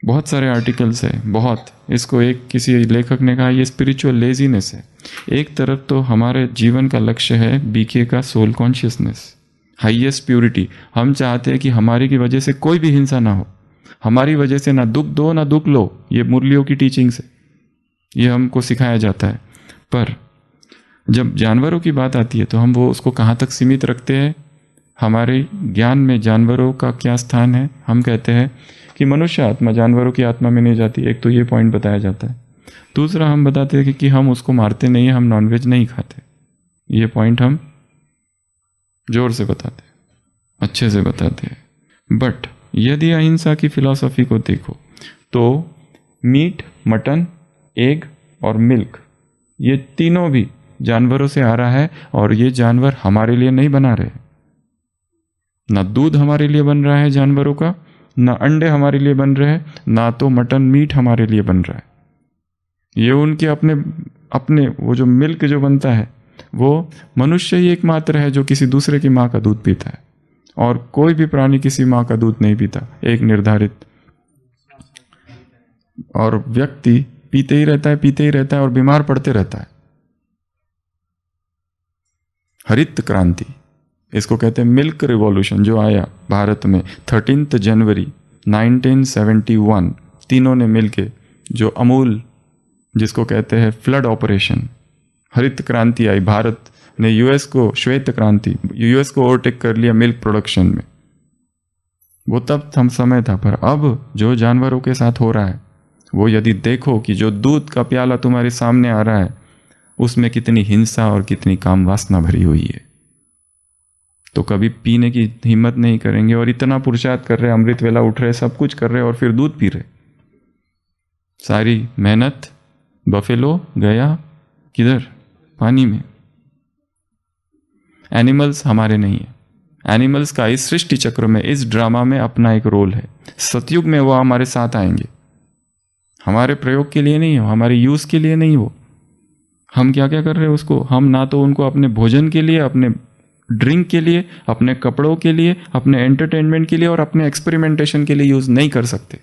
बहुत सारे आर्टिकल्स है, बहुत, इसको एक किसी लेखक ने कहा ये स्पिरिचुअल लेजीनेस है। एक तरफ तो हमारे जीवन का लक्ष्य है बीके का सोल कॉन्शियसनेस, हाईएस्ट प्योरिटी। हम चाहते हैं कि हमारी की वजह से कोई भी हिंसा ना हो, हमारी वजह से ना दुख दो ना दुख लो। ये मुरलियों की टीचिंग्स है, ये हमको सिखाया जाता है। पर जब जानवरों की बात आती है तो हम वो उसको कहाँ तक सीमित रखते हैं? हमारे ज्ञान में जानवरों का क्या स्थान है? हम कहते हैं कि मनुष्य आत्मा जानवरों की आत्मा में नहीं जाती। एक तो ये पॉइंट बताया जाता है। दूसरा हम बताते हैं कि हम उसको मारते नहीं हैं, हम नॉनवेज नहीं खाते। ये पॉइंट हम जोर से बताते हैं, अच्छे से बताते हैं। बट यदि अहिंसा की फिलॉसफी को देखो तो मीट, मटन, एग और मिल्क, ये तीनों भी जानवरों से आ रहा है और ये जानवर हमारे लिए नहीं बना रहे। ना दूध हमारे लिए बन रहा है जानवरों का, ना अंडे हमारे लिए बन रहे हैं, ना तो मटन मीट हमारे लिए बन रहा है। ये उनके अपने अपने वो जो मिल्क जो बनता है वो मनुष्य ही एकमात्र है जो किसी दूसरे की माँ का दूध पीता है, और कोई भी प्राणी किसी माँ का दूध नहीं पीता। एक निर्धारित और व्यक्ति पीते ही रहता है और बीमार पड़ते रहता है। हरित क्रांति इसको कहते हैं, मिल्क रिवॉल्यूशन जो आया भारत में 13 जनवरी 1971, तीनों ने मिलके जो अमूल, जिसको कहते हैं फ्लड ऑपरेशन, हरित क्रांति आई। भारत ने यूएस को, श्वेत क्रांति, यूएस को ओवरटेक कर लिया मिल्क प्रोडक्शन में। वो तब हम समय था। पर अब जो जानवरों के साथ हो रहा है वो यदि देखो कि जो दूध का प्याला तुम्हारे सामने आ रहा है उसमें कितनी हिंसा और कितनी काम वासना भरी हुई है, तो कभी पीने की हिम्मत नहीं करेंगे। और इतना पुरुषार्थ कर रहे, अमृत वेला उठ रहे, सब कुछ कर रहे और फिर दूध पी रहे। सारी मेहनत बफेलो गया किधर? पानी में। एनिमल्स हमारे नहीं है। एनिमल्स का इस सृष्टि चक्र में, इस ड्रामा में अपना एक रोल है। सतयुग में वो हमारे साथ आएंगे, हमारे प्रयोग के लिए नहीं हो, हमारे यूज के लिए नहीं हो। हम क्या क्या कर रहे हैं उसको? हम ना तो उनको अपने भोजन के लिए, अपने ड्रिंक के लिए, अपने कपड़ों के लिए, अपने एंटरटेनमेंट के लिए और अपने एक्सपेरिमेंटेशन के लिए यूज नहीं कर सकते।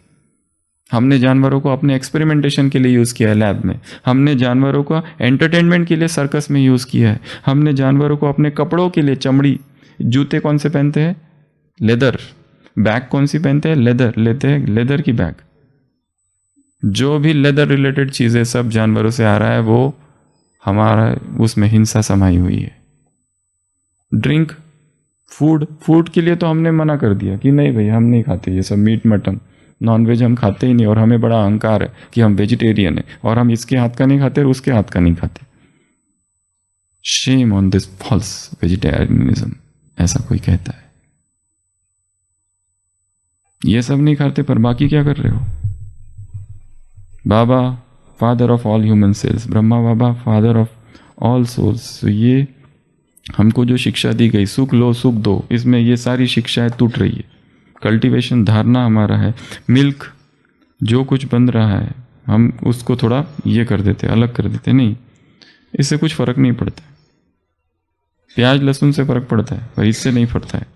हमने जानवरों को अपने एक्सपेरिमेंटेशन के लिए यूज किया है लैब में, हमने जानवरों को एंटरटेनमेंट के लिए सर्कस में यूज किया है, हमने जानवरों को अपने कपड़ों के लिए, चमड़ी, जूते कौन से पहनते हैं? लेदर। बैग कौन सी पहनते हैं? लेदर। लेते हैं लेदर की बैग। जो भी लेदर रिलेटेड चीजें सब जानवरों से आ रहा है, वो हमारा उसमें हिंसा समाई हुई है। ड्रिंक, फूड के लिए तो हमने मना कर दिया कि नहीं भाई, हम नहीं खाते ये सब मीट मटन नॉनवेज, हम खाते ही नहीं। और हमें बड़ा अहंकार है कि हम वेजिटेरियन है और हम इसके हाथ का नहीं खाते और उसके हाथ का नहीं खाते। Shame on this false vegetarianism, ऐसा कोई कहता है। ये सब नहीं खाते पर बाकी क्या कर रहे हो? बाबा father of all human souls, Brahma Baba father of all souls. ये हमको जो शिक्षा दी गई, सुख लो सुख दो, इसमें ये सारी शिक्षाएं टूट रही है। कल्टीवेशन धारणा हमारा है, मिल्क जो कुछ बन रहा है हम उसको थोड़ा ये कर देते, अलग कर देते। नहीं, इससे कुछ फर्क नहीं पड़ता है। प्याज लहसुन से फर्क पड़ता है पर इससे नहीं पड़ता है।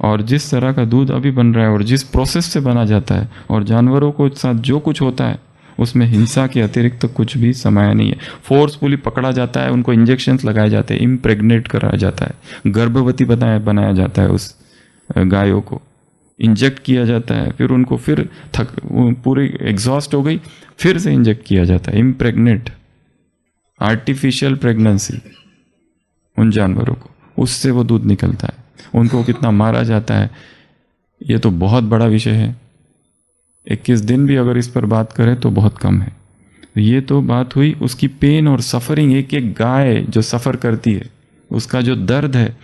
और जिस तरह का दूध अभी बन रहा है और जिस प्रोसेस से बना जाता है और जानवरों को साथ जो कुछ होता है उसमें हिंसा के अतिरिक्त तो कुछ भी समाया नहीं है। फोर्सफुली पकड़ा जाता है, उनको इंजेक्शंस लगाए जाते हैं, इम्प्रेग्नेट कराया जाता है, गर्भवती बनाया जाता है, उस गायों को इंजेक्ट किया जाता है, फिर उनको फिर पूरी एग्जॉस्ट हो गई, फिर से इंजेक्ट किया जाता है, इम्प्रेग्नेट, आर्टिफिशियल प्रेगनेंसी उन जानवरों को, उससे वो दूध निकलता है। उनको कितना मारा जाता है, ये तो बहुत बड़ा विषय है। 21 दिन भी अगर इस पर बात करें तो बहुत कम है। ये तो बात हुई उसकी पेन और सफरिंग। एक एक गाय जो सफ़र करती है उसका जो दर्द है,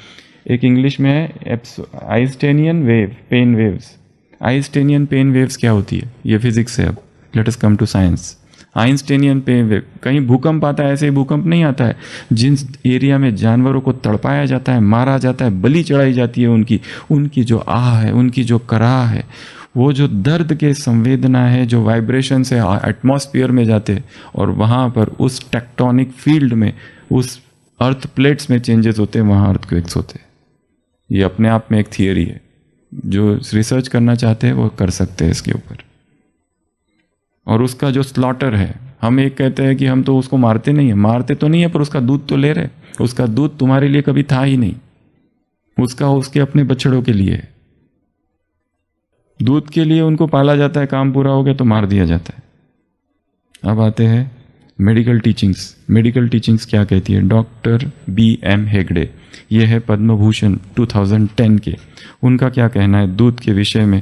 एक इंग्लिश में है Einsteinian wave, pain waves. Einsteinian pain waves क्या होती है? ये फिजिक्स है। अब let us come to science. Einsteinian pain wave, कहीं भूकंप आता है, ऐसे ही भूकंप नहीं आता है। जिन एरिया में जानवरों को तड़पाया जाता है, मारा जाता है, बलि चढ़ाई जाती है, उनकी जो आह है, उनकी जो कराह है, वो जो दर्द के संवेदना है, जो वाइब्रेशन से एटमॉस्फेयर में जाते हैं और वहाँ पर उस टेक्टोनिक फील्ड में, उस अर्थ प्लेट्स में चेंजेस होते हैं, वहाँ अर्थक्वेक्स होते हैं। ये अपने आप में एक थियरी है, जो रिसर्च करना चाहते हैं वो कर सकते हैं इसके ऊपर। और उसका जो स्लॉटर है, हम एक कहते हैं कि हम तो उसको मारते नहीं है, मारते तो नहीं है पर उसका दूध तो ले रहे। उसका दूध तुम्हारे लिए कभी था ही नहीं, उसका उसके अपने बछड़ों के लिए है। दूध के लिए उनको पाला जाता है, काम पूरा हो गया तो मार दिया जाता है। अब आते हैं मेडिकल टीचिंग्स क्या कहती है? Doctor B.M. हेगड़े, ये है पद्म भूषण 2010 के। उनका क्या कहना है दूध के विषय में?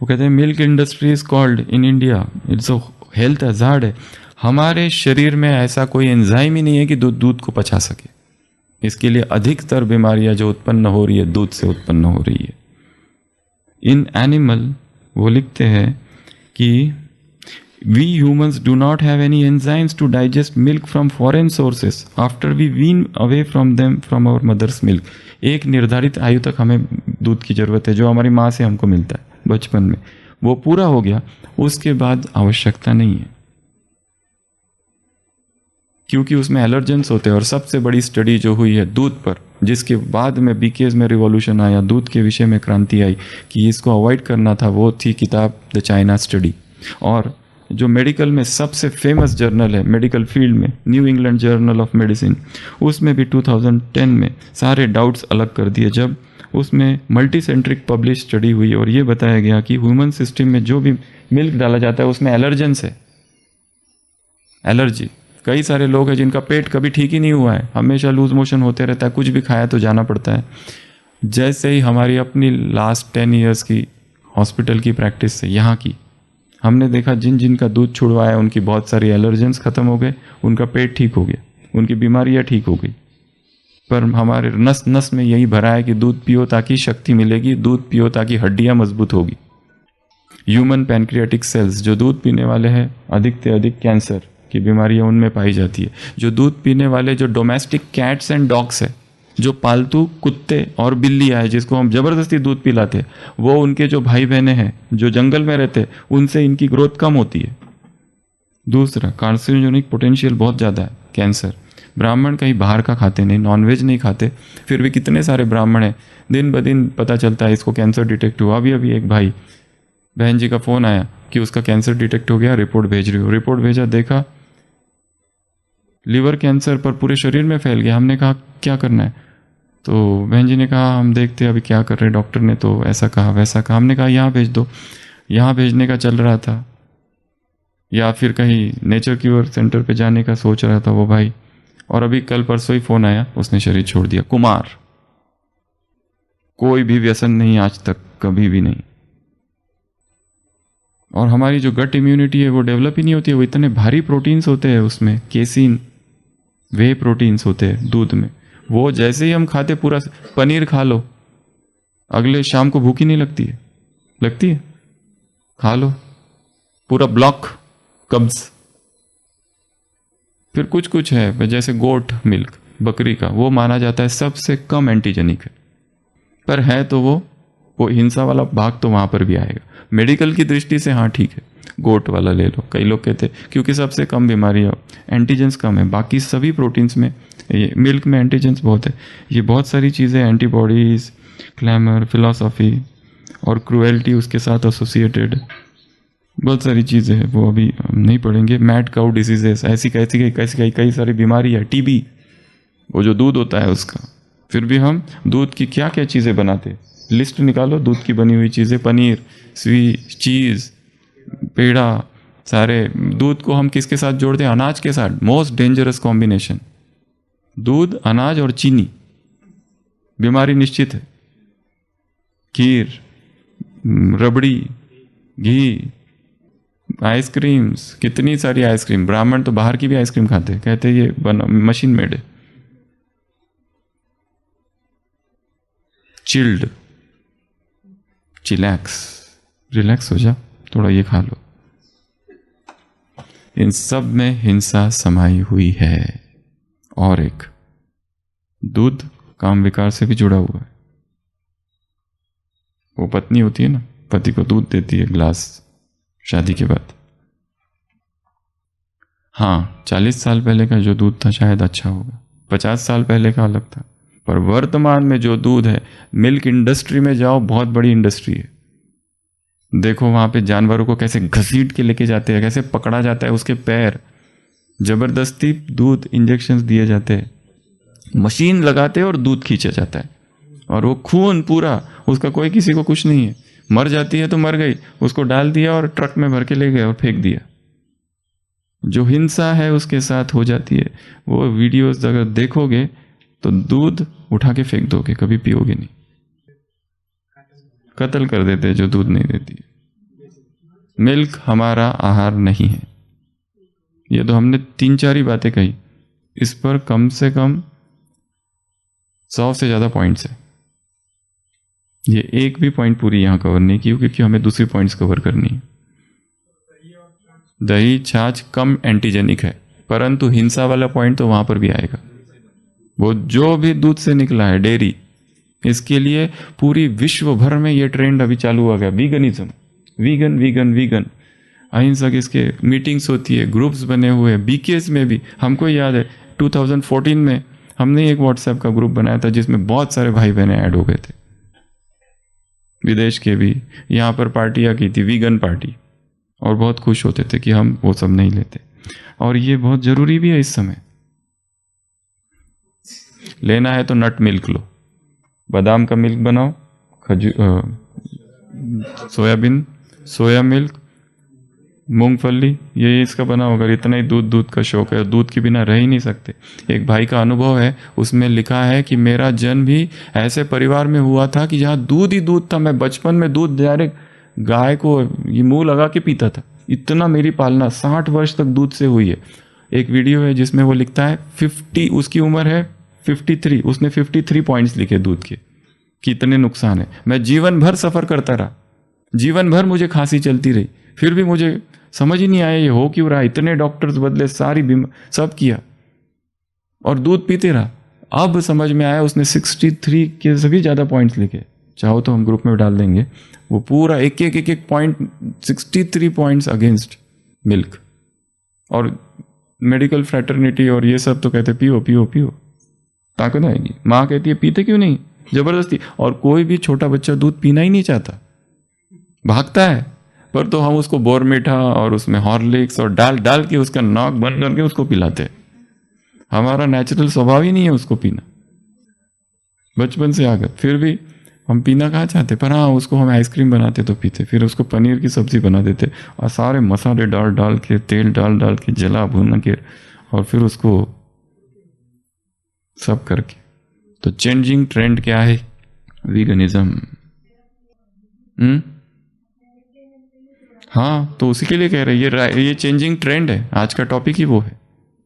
वो कहते हैं milk industry is called in India it's a health hazard है। हमारे शरीर में ऐसा कोई एंजाइम ही नहीं है कि दूध को पचा सके। इसके लिए अधिकतर बीमारियां जो उत्पन्न हो रही है दूध से उत्पन्न हो रही है। इन एनिमल, वो लिखते हैं कि we humans do not have any enzymes to digest milk from foreign sources after we wean away from them from our mother's milk। एक निर्धारित आयु तक हमें दूध की ज़रूरत है जो हमारी माँ से हमको मिलता है बचपन में, वो पूरा हो गया, उसके बाद आवश्यकता नहीं है, क्योंकि उसमें एलर्जेंस होते हैं। और सबसे बड़ी स्टडी जो हुई है दूध पर, जिसके बाद में बीकेज में रिवॉल्यूशन आया, दूध के विषय में क्रांति आई कि इसको अवॉइड करना था, वो थी किताब द चाइना स्टडी। और जो मेडिकल में सबसे फेमस जर्नल है मेडिकल फील्ड में, new England journal of medicine, उसमें भी 2010 में सारे डाउट्स अलग कर दिए जब उसमें मल्टी सेंट्रिक पब्लिश स्टडी हुई और ये बताया गया कि ह्यूमन सिस्टम में जो भी मिल्क डाला जाता है उसमें एलर्जेंस है, एलर्जी। कई सारे लोग हैं जिनका पेट कभी ठीक ही नहीं हुआ है, हमेशा लूज मोशन होते रहता है, कुछ भी खाया तो जाना पड़ता है। जैसे ही हमारी अपनी लास्ट 10 ईयर्स की हॉस्पिटल की प्रैक्टिस से यहाँ की, हमने देखा जिनका दूध छुड़वाया उनकी बहुत सारी एलर्जेंस ख़त्म हो गए, उनका पेट ठीक हो गया, उनकी बीमारियाँ ठीक हो गई। पर हमारे नस नस में यही भरा है कि दूध पियो ताकि शक्ति मिलेगी, दूध पियो ताकि हड्डियाँ मजबूत होगी। ह्यूमन पैनक्रियाटिक सेल्स जो दूध पीने वाले हैं, अधिक से अधिक कैंसर की बीमारियाँ उनमें पाई जाती है। जो दूध पीने वाले जो डोमेस्टिक कैट्स एंड डॉग्स है, जो पालतू कुत्ते और बिल्लियाँ है जिसको हम ज़बरदस्ती दूध पिलाते, वो उनके जो भाई बहनें हैं जो जंगल में रहते, उनसे इनकी ग्रोथ कम होती है। दूसरा, कार्सिनोजेनिक पोटेंशियल बहुत ज़्यादा है कैंसर। ब्राह्मण कहीं बाहर का खाते नहीं, नॉनवेज नहीं खाते, फिर भी कितने सारे ब्राह्मण हैं, दिन ब दिन पता चलता है इसको कैंसर डिटेक्ट हुआ। अभी एक भाई बहन जी का फ़ोन आया कि उसका कैंसर डिटेक्ट हो गया, रिपोर्ट भेज रही हो। रिपोर्ट भेजा, देखा लीवर कैंसर पर पूरे शरीर में फैल गया। हमने कहा क्या करना है? तो बहन जी ने कहा हम देखते हैं अभी क्या कर रहे हैं, डॉक्टर ने तो ऐसा कहा वैसा कहा। हमने कहा यहाँ भेज दो। यहाँ भेजने का चल रहा था, या फिर कहीं नेचर क्यूर सेंटर पे जाने का सोच रहा था वो भाई, और अभी कल परसों ही फ़ोन आया, उसने शरीर छोड़ दिया। कुमार, कोई भी व्यसन नहीं आज तक, कभी भी नहीं। और हमारी जो गट इम्यूनिटी है वो डेवलप ही नहीं होती है। वो इतने भारी प्रोटीन्स होते हैं उसमें, केसिन वे प्रोटीन्स होते हैं दूध में, वो जैसे ही हम खाते, पूरा पनीर खा लो, अगले शाम को भूख ही नहीं लगती है। लगती है? खा लो, पूरा ब्लॉक कब्ज। फिर कुछ है जैसे गोट मिल्क, बकरी का, वो माना जाता है सबसे कम एंटीजेनिक है, पर है तो वो हिंसा वाला भाग तो वहाँ पर भी आएगा। मेडिकल की दृष्टि से हाँ ठीक है, गोट वाला ले लो। कई लोग कहते हैं क्योंकि सबसे कम बीमारियाँ, एंटीजेंस कम है, बाकी सभी प्रोटीन्स में, ये मिल्क में एंटीजेंस बहुत है। ये बहुत सारी चीज़ें, एंटीबॉडीज़, क्लैमर, फिलॉसफी और क्रूएल्टी उसके साथ एसोसिएटेड बहुत सारी चीज़ें हैं, वो अभी हम नहीं पढ़ेंगे। मैड काउ डिजीजेस, ऐसी कई सारी बीमारी है। टीबी, वो जो दूध होता है उसका। फिर भी हम दूध की क्या क्या चीज़ें बनाते हैं, लिस्ट निकालो दूध की बनी हुई चीज़ें, पनीर, चीज़, पेड़ा, सारे। दूध को हम किसके साथ जोड़ते हैं? अनाज के साथ। मोस्ट डेंजरस कॉम्बिनेशन, दूध, अनाज और चीनी, बीमारी निश्चित है। खीर, रबड़ी, घी, आइसक्रीम्स, कितनी सारी आइसक्रीम। ब्राह्मण तो बाहर की भी आइसक्रीम खाते हैं, कहते हैं ये मशीन मेड है। चिल्ड, चिलैक्स, रिलैक्स हो जा, थोड़ा ये खा लो। इन सब में हिंसा समाई हुई है। और एक, दूध काम विकार से भी जुड़ा हुआ है। वो पत्नी होती है ना, पति को दूध देती है ग्लास शादी के बाद। हाँ, 40 साल पहले का जो दूध था शायद अच्छा होगा, 50 साल पहले का अलग था, पर वर्तमान में जो दूध है, मिल्क इंडस्ट्री में जाओ, बहुत बड़ी इंडस्ट्री है। देखो वहाँ पे जानवरों को कैसे घसीट के लेके जाते हैं, कैसे पकड़ा जाता है, उसके पैर, जबरदस्ती दूध इंजेक्शंस दिए जाते हैं, मशीन लगाते हैं और दूध खींचा जाता है, और वो खून पूरा, उसका कोई किसी को कुछ नहीं है। मर जाती है तो मर गई, उसको डाल दिया और ट्रक में भर के ले गए और फेंक दिया। जो हिंसा है उसके साथ हो जाती है। वो वीडियोस अगर देखोगे तो दूध उठा के फेंक दोगे, कभी पियोगे नहीं। कत्ल कर देते हैं जो दूध नहीं देती है। मिल्क हमारा आहार नहीं है। ये तो हमने 3-4 ही बातें कही, इस पर कम से कम 100 से ज़्यादा पॉइंट्स है। ये एक भी पॉइंट पूरी यहाँ कवर नहीं की क्योंकि हमें दूसरी पॉइंट्स कवर करनी है। दही छाछ कम एंटीजेनिक है, परंतु हिंसा वाला पॉइंट तो वहाँ पर भी आएगा। वो जो भी दूध से निकला है, डेयरी, इसके लिए पूरी विश्व भर में ये ट्रेंड अभी चालू हो गया, वीगनिज्म, वीगन वीगन वीगन, अहिंसक। इसके मीटिंग्स होती है, ग्रुप्स बने हुए हैं, बीकेएस में भी। हमको याद है 2014 में हमने एक व्हाट्सएप का ग्रुप बनाया था जिसमें बहुत सारे भाई बहनें ऐड हो गए थे, विदेश के भी। यहाँ पर पार्टियाँ की थी, वीगन पार्टी, और बहुत खुश होते थे कि हम वो सब नहीं लेते। और ये बहुत ज़रूरी भी है इस समय। लेना है तो नट मिल्क लो, बादाम का मिल्क बनाओ, सोयाबीन, सोया मिल्क, मूंगफली, ये इसका बनाओ। अगर इतना ही दूध का शौक है, दूध के बिना रह ही नहीं सकते। एक भाई का अनुभव है, उसमें लिखा है कि मेरा जन्म भी ऐसे परिवार में हुआ था कि जहाँ दूध ही दूध था। मैं बचपन में दूध डायरेक्ट गाय को ये मुंह लगा के पीता था। इतना मेरी पालना 60 वर्ष तक दूध से हुई है। एक वीडियो है जिसमें वो लिखता है 50, उसकी उम्र है 53, उसने 53 पॉइंट्स लिखे दूध के, कितने नुकसान है। मैं जीवन भर सफ़र करता रहा, जीवन भर मुझे खांसी चलती रही, फिर भी मुझे समझ ही नहीं आया ये हो क्यों रहा। इतने डॉक्टर्स बदले, सारी सब किया और दूध पीते रहा। अब समझ में आया, उसने 63 के से भी ज़्यादा पॉइंट्स लिखे। चाहो तो हम ग्रुप में डाल देंगे वो पूरा एक पॉइंट, 63 पॉइंट्स अगेंस्ट मिल्क। और मेडिकल फ्रेटर्निटी और ये सब तो कहते पियो पियो पियो, ताकत आएगी। माँ कहती है पीते क्यों नहीं, जबरदस्ती। और कोई भी छोटा बच्चा दूध पीना ही नहीं चाहता, भागता है, पर तो हम उसको बोर्नविटा और उसमें हॉर्लिक्स और डाल के उसका नाक बंद करके उसको पिलाते हैं। हमारा नेचुरल स्वभाव ही नहीं है उसको पीना, बचपन से आकर। फिर भी हम पीना कहाँ चाहते, पर हाँ उसको हम आइसक्रीम बनाते तो पीते, फिर उसको पनीर की सब्जी बना देते और सारे मसाले डाल के, तेल डाल के, जला भून के, और फिर उसको सब करके। तो चेंजिंग ट्रेंड क्या है, वीगनिज्म। हाँ, तो उसी के लिए कह रहे ये चेंजिंग ट्रेंड है, आज का टॉपिक ही वो है।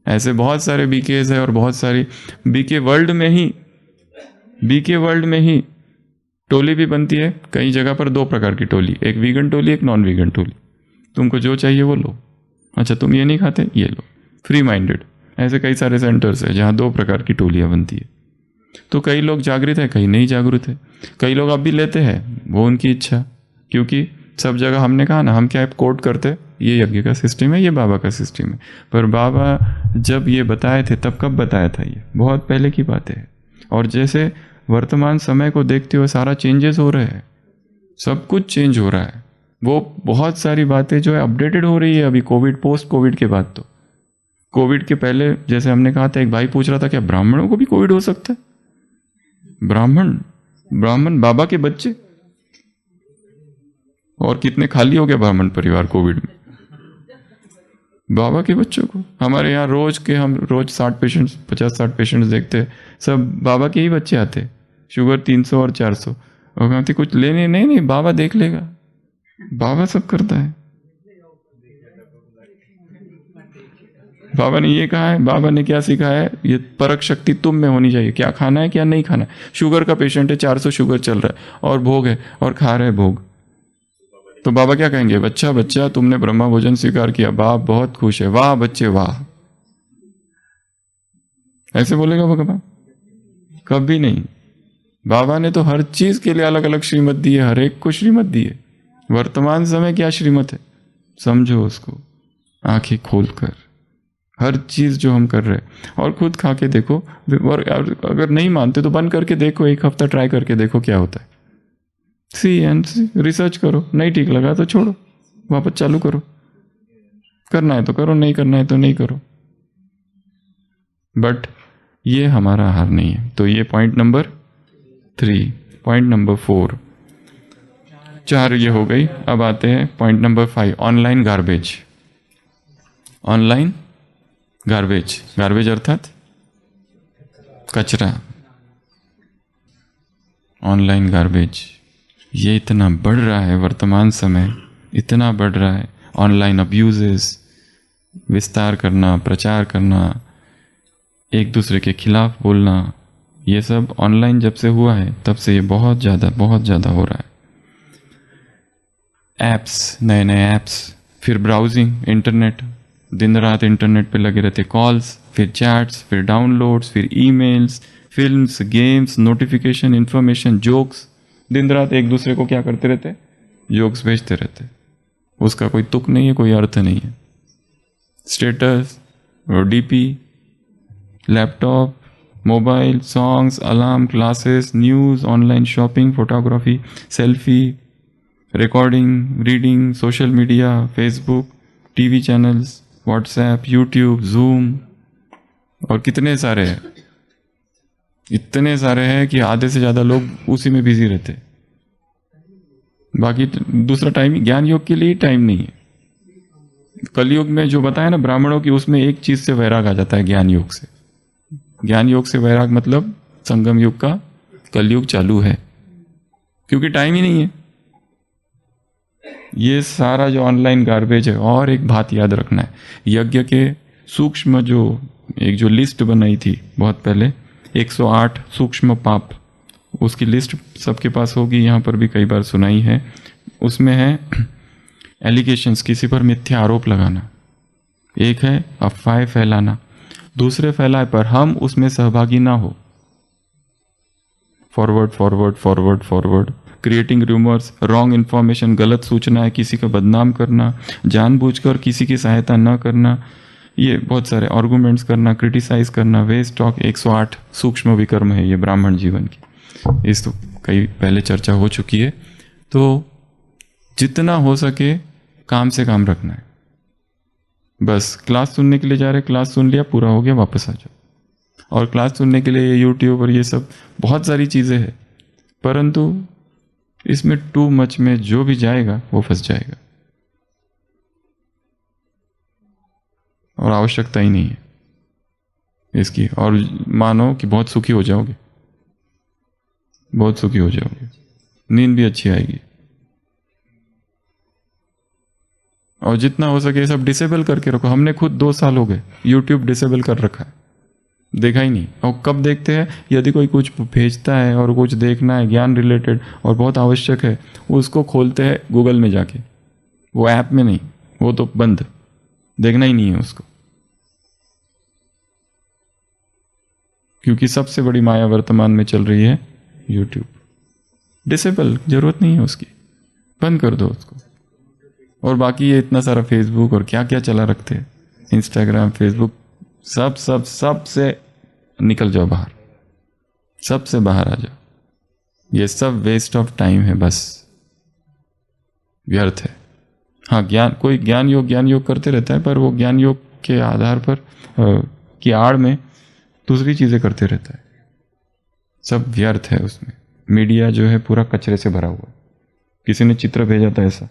ऐसे बहुत सारे बीकेज है और बहुत सारी बीके वर्ल्ड में ही टोली भी बनती है। कई जगह पर 2 प्रकार की टोली, एक वीगन टोली, एक नॉन वीगन टोली। तुमको जो चाहिए वो लो, अच्छा तुम ये नहीं खाते ये लो, फ्री माइंडेड। ऐसे कई सारे सेंटर्स है जहाँ 2 प्रकार की टोलियाँ बनती है। तो कई लोग जागृत है, कई नहीं जागृत है। कई लोग अब भी लेते हैं, वो उनकी इच्छा, क्योंकि सब जगह हमने कहा ना, हम क्या कोट करते, ये यज्ञ का सिस्टम है, ये बाबा का सिस्टम है। पर बाबा जब ये बताए थे तब कब बताया था, ये बहुत पहले की बात है। और जैसे वर्तमान समय को देखते हुए सारा चेंजेस हो रहे हैं, सब कुछ चेंज हो रहा है। वो बहुत सारी बातें जो है अपडेटेड हो रही है अभी कोविड, पोस्ट कोविड के बाद। तो कोविड के पहले जैसे हमने कहा था, एक भाई पूछ रहा था क्या ब्राह्मणों को भी कोविड हो सकता है? ब्राह्मण बाबा के बच्चे, और कितने खाली हो गए ब्राह्मण परिवार कोविड में, बाबा के बच्चों को। हमारे यहाँ हम रोज 50-60 पेशेंट्स देखते हैं, सब बाबा के ही बच्चे आते, शुगर 300 और 400, और कहते कुछ लेने नहीं, बाबा देख लेगा, बाबा सब करता है। बाबा ने ये कहा है, बाबा ने क्या सिखाया है, ये परख शक्ति तुम में होनी चाहिए, क्या खाना है क्या नहीं खाना है। शुगर का पेशेंट है, 400 शुगर चल रहा है और भोग है और खा रहे भोग, तो बाबा क्या कहेंगे, बच्चा तुमने ब्रह्मा भोजन स्वीकार किया, बाप बहुत खुश है, वाह बच्चे वाह, ऐसे बोलेगा भगवान? कभी नहीं। बाबा ने तो हर चीज के लिए अलग अलग श्रीमत दी है, हर एक को श्रीमत दी है। वर्तमान समय क्या श्रीमत है समझो उसको, आंखें खोलकर हर चीज जो हम कर रहे हैं, और खुद खा के देखो। और अगर नहीं मानते तो बंद करके देखो, 1 हफ्ता ट्राई करके देखो क्या होता है। रिसर्च करो, नहीं ठीक लगा तो छोड़ो, वापस चालू करो, करना है तो करो, नहीं करना है तो नहीं करो। बट ये हमारा आहार नहीं है। तो ये पॉइंट नंबर 3। पॉइंट नंबर 4, 4 ये हो गई। अब आते हैं point number 5, online garbage. Online garbage, garbage अर्थात कचरा, ऑनलाइन गार्बेज। ये इतना बढ़ रहा है वर्तमान समय, इतना बढ़ रहा है। ऑनलाइन अब्यूजेस, विस्तार करना, प्रचार करना, एक दूसरे के खिलाफ बोलना, ये सब ऑनलाइन जब से हुआ है तब से ये बहुत ज़्यादा हो रहा है। ऐप्स, नए नए ऐप्स, फिर ब्राउजिंग, इंटरनेट, दिन रात इंटरनेट पे लगे रहते, कॉल्स, फिर चैट्स, फिर डाउनलोड्स, फिर emails, films, games, notification, information, jokes. दिन रात एक दूसरे को क्या करते रहते? जोक्स भेजते रहते। उसका कोई तुक नहीं है, कोई अर्थ नहीं है। स्टेटस और DP, laptop, mobile, songs, alarm, classes, news, online shopping, photography, selfie, recording, reading, social media, Facebook, TV channels, WhatsApp, YouTube, zoom, और कितने सारे हैं, इतने सारे हैं कि आधे से ज़्यादा लोग उसी में बिजी रहते। बाकी दूसरा टाइम ज्ञान योग के लिए टाइम नहीं है। कलयुग में जो बताया ना ब्राह्मणों की, उसमें एक चीज से वैराग आ जाता है, ज्ञान योग से। ज्ञान योग से वैराग मतलब संगम युग का कलयुग चालू है, क्योंकि टाइम ही नहीं है। ये सारा जो ऑनलाइन गार्बेज है। और एक बात याद रखना है, यज्ञ के सूक्ष्म एक जो लिस्ट बनाई थी बहुत पहले, 108 सूक्ष्म पाप, उसकी लिस्ट सबके पास होगी, यहाँ पर भी कई बार सुनाई है। उसमें है एलिगेशंस, किसी पर मिथ्या आरोप लगाना, एक है अफवाहें फैलाना, दूसरे फैलाए पर हम उसमें सहभागी ना हो, forward forward forward forward, creating rumours, wrong information, गलत सूचनाएं, किसी का बदनाम करना, जानबूझकर किसी की सहायता न करना, ये बहुत सारे आर्गुमेंट्स करना, क्रिटिसाइज करना, वेस्ट टॉक। 108 सूक्ष्म विकर्म है ये ब्राह्मण जीवन की। इस तो कई पहले चर्चा हो चुकी है। तो जितना हो सके काम से काम रखना है। बस क्लास सुनने के लिए जा रहे, क्लास सुन लिया, पूरा हो गया, वापस आ जाओ। और क्लास सुनने के लिए यूट्यूब और ये सब बहुत सारी चीज़ें हैं, परंतु इसमें टू मच में जो भी जाएगा वो फंस जाएगा और आवश्यकता ही नहीं है इसकी। और मानो कि बहुत सुखी हो जाओगे, बहुत सुखी हो जाओगे, नींद भी अच्छी आएगी। और जितना हो सके सब डिसेबल करके रखो। हमने खुद 2 साल हो गए यूट्यूब डिसेबल कर रखा है, देखा ही नहीं। और कब देखते हैं? यदि कोई कुछ भेजता है और कुछ देखना है ज्ञान रिलेटेड और बहुत आवश्यक है, उसको खोलते हैं गूगल में जाके, वो ऐप में नहीं, वो तो बंद, देखना ही नहीं है उसको। क्योंकि सबसे बड़ी माया वर्तमान में चल रही है यूट्यूब। डिसेबल, जरूरत नहीं है उसकी, बंद कर दो उसको। और बाकी ये इतना सारा फेसबुक और क्या क्या चला रखते हैं, इंस्टाग्राम, फेसबुक, सब से निकल जाओ बाहर, सबसे बाहर आ जाओ। ये सब वेस्ट ऑफ टाइम है, बस व्यर्थ है। हाँ, कोई ज्ञान योग करते रहता है, पर वो ज्ञान योग के आधार पर की आड़ में दूसरी चीजें करते रहता है, सब व्यर्थ है उसमें। मीडिया जो है पूरा कचरे से भरा हुआ। किसी ने चित्र भेजा था ऐसा,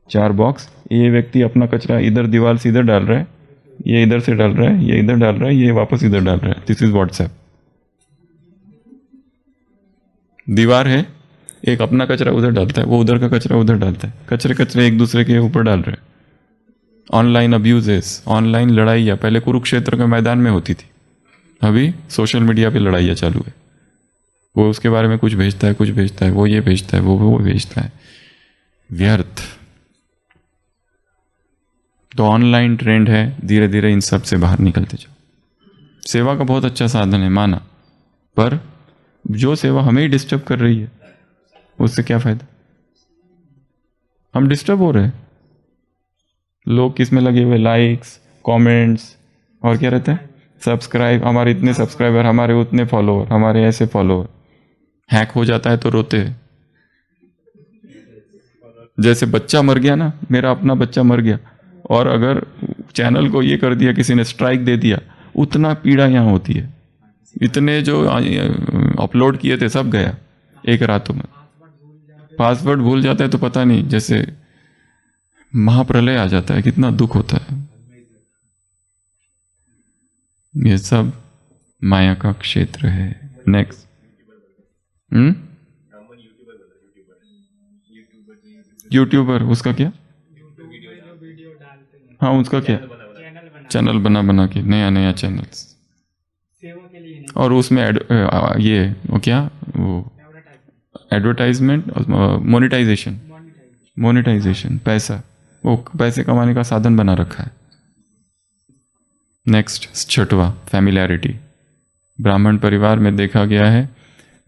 4 बॉक्स, ये व्यक्ति अपना कचरा इधर दीवार से इधर डाल रहा है, ये इधर से डाल रहा है, ये इधर डाल रहा है, ये वापस इधर डाल रहा है। This is WhatsApp. दीवार है, एक अपना कचरा उधर डालता है, वो उधर का कचरा उधर डालता है, कचरे एक दूसरे के ऊपर डाल रहे हैं। ऑनलाइन अब्यूजेस, ऑनलाइन लड़ाइयाँ पहले कुरुक्षेत्र के मैदान में होती थी, अभी सोशल मीडिया पे लड़ाइयाँ चालू है। वो उसके बारे में कुछ भेजता है, वो ये भेजता है, वो भेजता है, व्यर्थ। तो ऑनलाइन ट्रेंड है, धीरे धीरे इन सब से बाहर निकलते जाओ। सेवा का बहुत अच्छा साधन है, माना, पर जो सेवा हमें ही डिस्टर्ब कर रही है उससे क्या फायदा? हम डिस्टर्ब हो रहे हैं। लोग किस में लगे हुए? लाइक्स, कमेंट्स, और क्या रहता है? सब्सक्राइब। हमारे इतने सब्सक्राइबर, हमारे उतने फॉलोअर, हमारे ऐसे फॉलोअर। हैक हो जाता है तो रोते हैं। जैसे बच्चा मर गया ना, मेरा अपना बच्चा मर गया, और अगर चैनल को ये कर दिया, किसी ने स्ट्राइक दे दिया, उतना पीड़ा यहाँ होती है। इतने जो अपलोड किए थे सब गया एक रातों में। पासवर्ड भूल जाता है तो पता नहीं, जैसे महाप्रलय आ जाता है, कितना दुख होता है। ये सब माया का क्षेत्र है। नेक्स्ट, यूट्यूबर, उसका क्या? हाँ, उसका क्या? चैनल बना के नया चैनल्स, और उसमें ये वो क्या, वो एडवर्टाइजमेंट, मोनेटाइजेशन, पैसा, वो पैसे कमाने का साधन बना रखा है। नेक्स्ट, छठवा, फैमिलियरिटी। ब्राह्मण परिवार में देखा गया है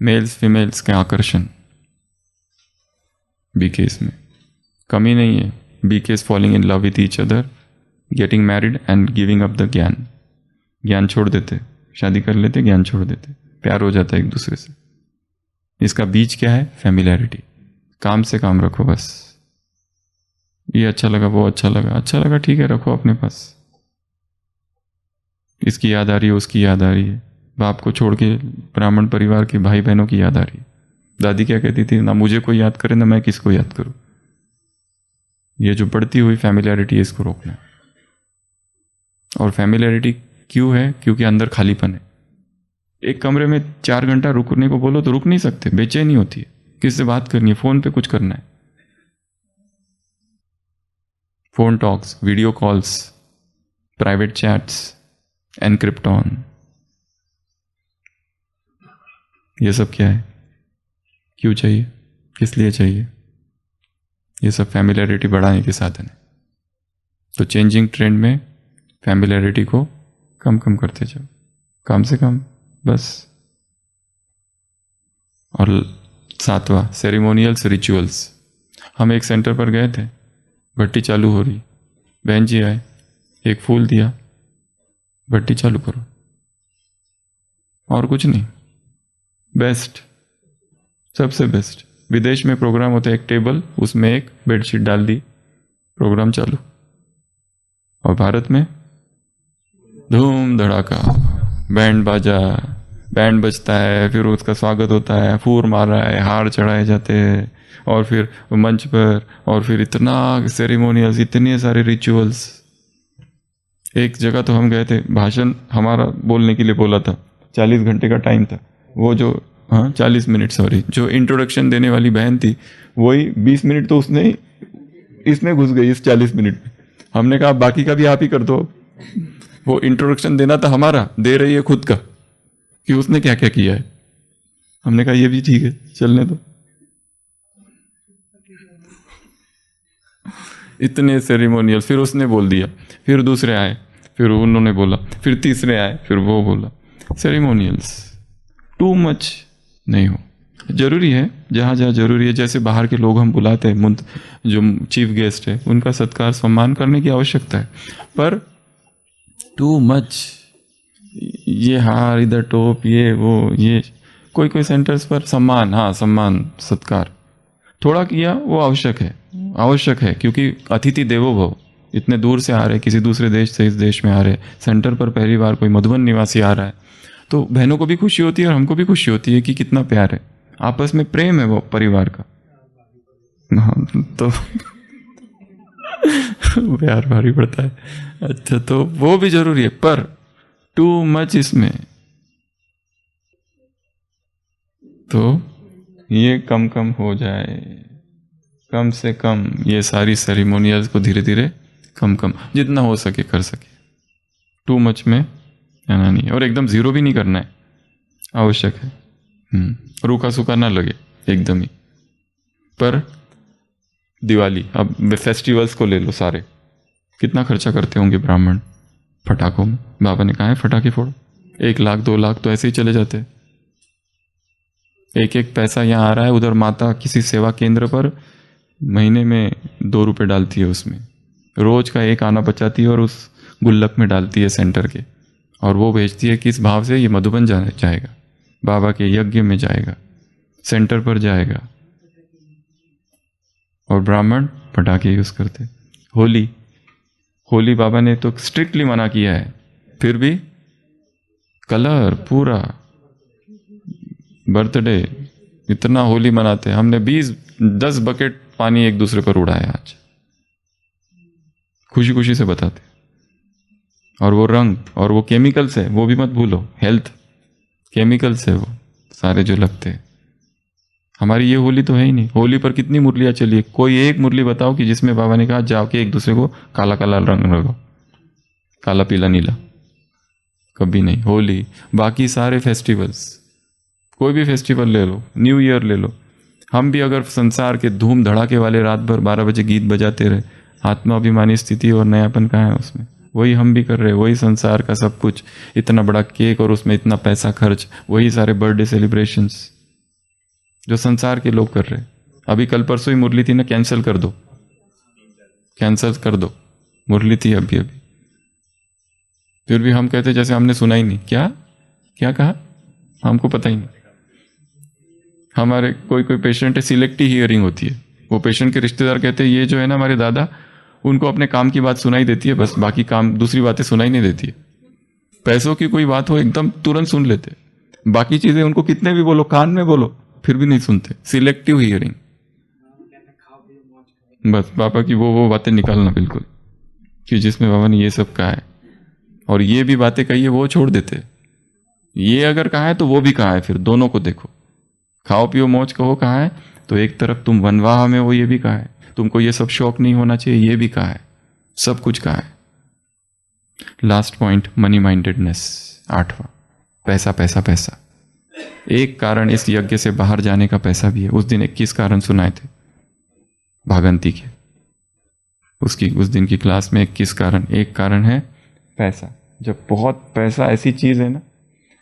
मेल्स फीमेल्स के आकर्षण, बीकेस में कमी नहीं है। Because falling in love with each other, getting married and giving up the ज्ञान छोड़ देते, शादी कर लेते, ज्ञान छोड़ देते, प्यार हो जाता है एक दूसरे से। इसका बीज क्या है? फैमिलियरिटी। काम से काम रखो बस, ये अच्छा लगा, वो अच्छा लगा, ठीक है, रखो अपने पास। इसकी याद आ रही है, उसकी याद आ रही है, बाप को छोड़ के ब्राह्मण परिवार के भाई बहनों की याद आ रही है। दादी क्या कहती थी, ना मुझे कोई याद करे ना मैं किसको याद करूं। ये जो बढ़ती हुई फैमिलियरिटी है, इसको रोकना है। और फैमिलियरिटी क्यों है? क्योंकि अंदर खालीपन है। एक कमरे में 4 घंटा रुकने को बोलो तो रुक नहीं सकते, बेचैनी होती है। किससे बात करनी है? फोन पे कुछ करना है, phone talks, video calls, private chats, encryption, ये सब क्या है? क्यों चाहिए? किस लिए चाहिए? ये सब फैमिलियरिटी बढ़ाने के साधन है। तो चेंजिंग ट्रेंड में फैमिलियरिटी को कम करते जाओ, कम से कम बस। और 7वां, सेरेमोनियल्स, रिचुअल्स। हम एक सेंटर पर गए थे, भट्टी चालू हो रही, बहन जी आए, एक फूल दिया, भट्टी चालू करो, और कुछ नहीं। बेस्ट, सबसे बेस्ट। विदेश में प्रोग्राम होता है, एक टेबल, उसमें एक बेडशीट डाल दी, प्रोग्राम चालू। और भारत में धूम धड़ाका, बैंड बजता है, फिर उसका स्वागत होता है, फूर मार रहा है, हार चढ़ाए जाते हैं, और फिर मंच पर, और फिर इतना सेरेमोनियल्स, इतने सारे रिचुअल्स। एक जगह तो हम गए थे, भाषण हमारा बोलने के लिए बोला था, 40 घंटे का टाइम था। वो जो 40 मिनट, सॉरी, जो इंट्रोडक्शन देने वाली बहन थी, वही 20 मिनट तो उसने इसमें घुस गई इस 40 मिनट में। हमने कहा बाकी का भी आप ही कर दो। वो इंट्रोडक्शन देना था हमारा, दे रही है खुद का कि उसने क्या क्या किया है। हमने कहा ये भी ठीक है, चलने दो। इतने सेरेमोनियल, फिर उसने बोल दिया, फिर दूसरे आए, फिर उन्होंने बोला, फिर तीसरे आए, फिर वो बोला। सेरेमोनियल्स टू मच नहीं हो। जरूरी है जहाँ जहाँ जरूरी है, जैसे बाहर के लोग हम बुलाते हैं, जो चीफ गेस्ट है, उनका सत्कार सम्मान करने की आवश्यकता है, पर टू मच ये हार, इधर टोप, ये वो, ये कोई सेंटर्स पर सम्मान, हाँ सम्मान सत्कार थोड़ा किया, वो आवश्यक है, क्योंकि अतिथि देवो भव। इतने दूर से आ रहे, किसी दूसरे देश से इस देश में आ रहे, सेंटर पर पहली बार कोई मधुबन निवासी आ रहा है, तो बहनों को भी खुशी होती है और हमको भी खुशी होती है कि कितना प्यार है, आपस में प्रेम है वो परिवार का। तो प्यार भारी पड़ता है। अच्छा, तो वो भी जरूरी है, पर टू मच इसमें तो ये कम हो जाए, कम से कम ये सारी सेरेमोनियल्स को धीरे धीरे कम जितना हो सके कर सके। टू मच में आना नहीं है, और एकदम जीरो भी नहीं करना है, आवश्यक है। रूखा सूखा ना लगे एकदम ही। पर दिवाली, अब फेस्टिवल्स को ले लो सारे, कितना खर्चा करते होंगे ब्राह्मण फटाकों में। बाबा ने कहा है फटाके फोड़ो, 1 लाख 2 लाख तो ऐसे ही चले जाते हैं। एक पैसा यहाँ आ रहा है, उधर माता किसी सेवा केंद्र पर महीने में 2 रुपए डालती है, उसमें रोज का 1 आना बचाती है और उस गुल्लक में डालती है सेंटर के, और वो भेजती है किस भाव से, ये मधुबन जाएगा, बाबा के यज्ञ में जाएगा, सेंटर पर जाएगा। और ब्राह्मण पटाखे यूज करते। होली बाबा ने तो स्ट्रिक्टली मना किया है, फिर भी कलर पूरा, बर्थडे इतना होली मनाते हैं। हमने 10 बकेट पानी एक दूसरे पर उड़ाया आज, खुशी खुशी से बताते। और वो रंग और वो केमिकल्स है, वो भी मत भूलो, हेल्थ केमिकल्स है वो सारे जो लगते हैं। हमारी ये होली तो है ही नहीं। होली पर कितनी मुरलियाँ चली, कोई एक मुरली बताओ कि जिसमें बाबा ने कहा जाओ के एक दूसरे को काला काला रंग लगाओ, काला पीला नीला, कभी नहीं। होली, बाकी सारे फेस्टिवल्स, कोई भी फेस्टिवल ले लो, न्यू ईयर ले लो, हम भी अगर संसार के धूम धड़ाके वाले रात भर 12 बजे गीत बजाते रहे, आत्माभिमानी स्थिति और नयापन कहाँ है उसमें? वही हम भी कर रहे हैं, वही संसार का सब कुछ, इतना बड़ा केक और उसमें इतना पैसा खर्च, वही सारे बर्थडे सेलिब्रेशंस जो संसार के लोग कर रहे हैं। अभी कल परसों ही मुरली थी ना, कैंसिल कर दो, कैंसिल कर दो, मुरली थी अभी अभी। फिर भी हम कहते जैसे हमने सुना ही नहीं। क्या क्या कहा? हमको पता ही नहीं। हमारे कोई कोई पेशेंट है, सिलेक्टिव हियरिंग होती है, वो पेशेंट के रिश्तेदार कहते हैं ये जो है ना हमारे दादा, उनको अपने काम की बात सुनाई देती है बस, बाकी काम दूसरी बातें सुनाई नहीं देती है। पैसों की कोई बात हो एकदम तुरंत सुन लेते, बाकी चीजें उनको कितने भी बोलो, कान में बोलो, फिर भी नहीं सुनते। सिलेक्टिव हियरिंग, बस बाबा की वो बातें निकालना बिल्कुल, कि जिसमें बाबा ने ये सब कहा है और ये भी बातें कही है वो छोड़ देते। ये अगर कहा है तो वो भी कहा है, फिर दोनों को देखो। खाओ पियो मौज कहो कहा है, तो एक तरफ तुम वनवाह में वो ये भी कहा है, तुमको ये सब शौक नहीं होना चाहिए ये भी कहा है, सब कुछ कहा है। लास्ट पॉइंट, मनी माइंडेडनेस, 8वां, पैसा पैसा पैसा। एक कारण इस यज्ञ से बाहर जाने का पैसा भी है। उस दिन 21 कारण सुनाए थे भागंती के, उसकी उस दिन की क्लास में 21 कारण। एक कारण है पैसा। जब बहुत पैसा ऐसी चीज है ना,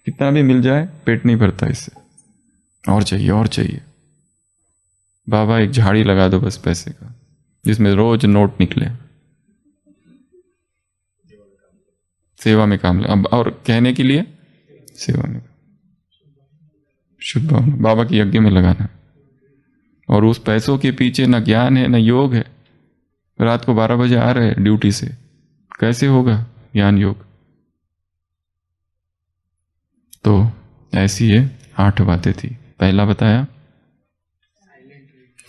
कितना भी मिल जाए पेट नहीं भरता इससे, और चाहिए और चाहिए। बाबा एक झाड़ी लगा दो बस पैसे का, जिसमें रोज नोट निकले, सेवा में काम ले। अब और कहने के लिए सेवा में, शुभ भावना बाबा की यज्ञ में लगाना। और उस पैसों के पीछे न ज्ञान है न योग है। रात को 12 बजे आ रहे ड्यूटी से, कैसे होगा ज्ञान योग? तो ऐसी ये 8 बातें थी। पहला बताया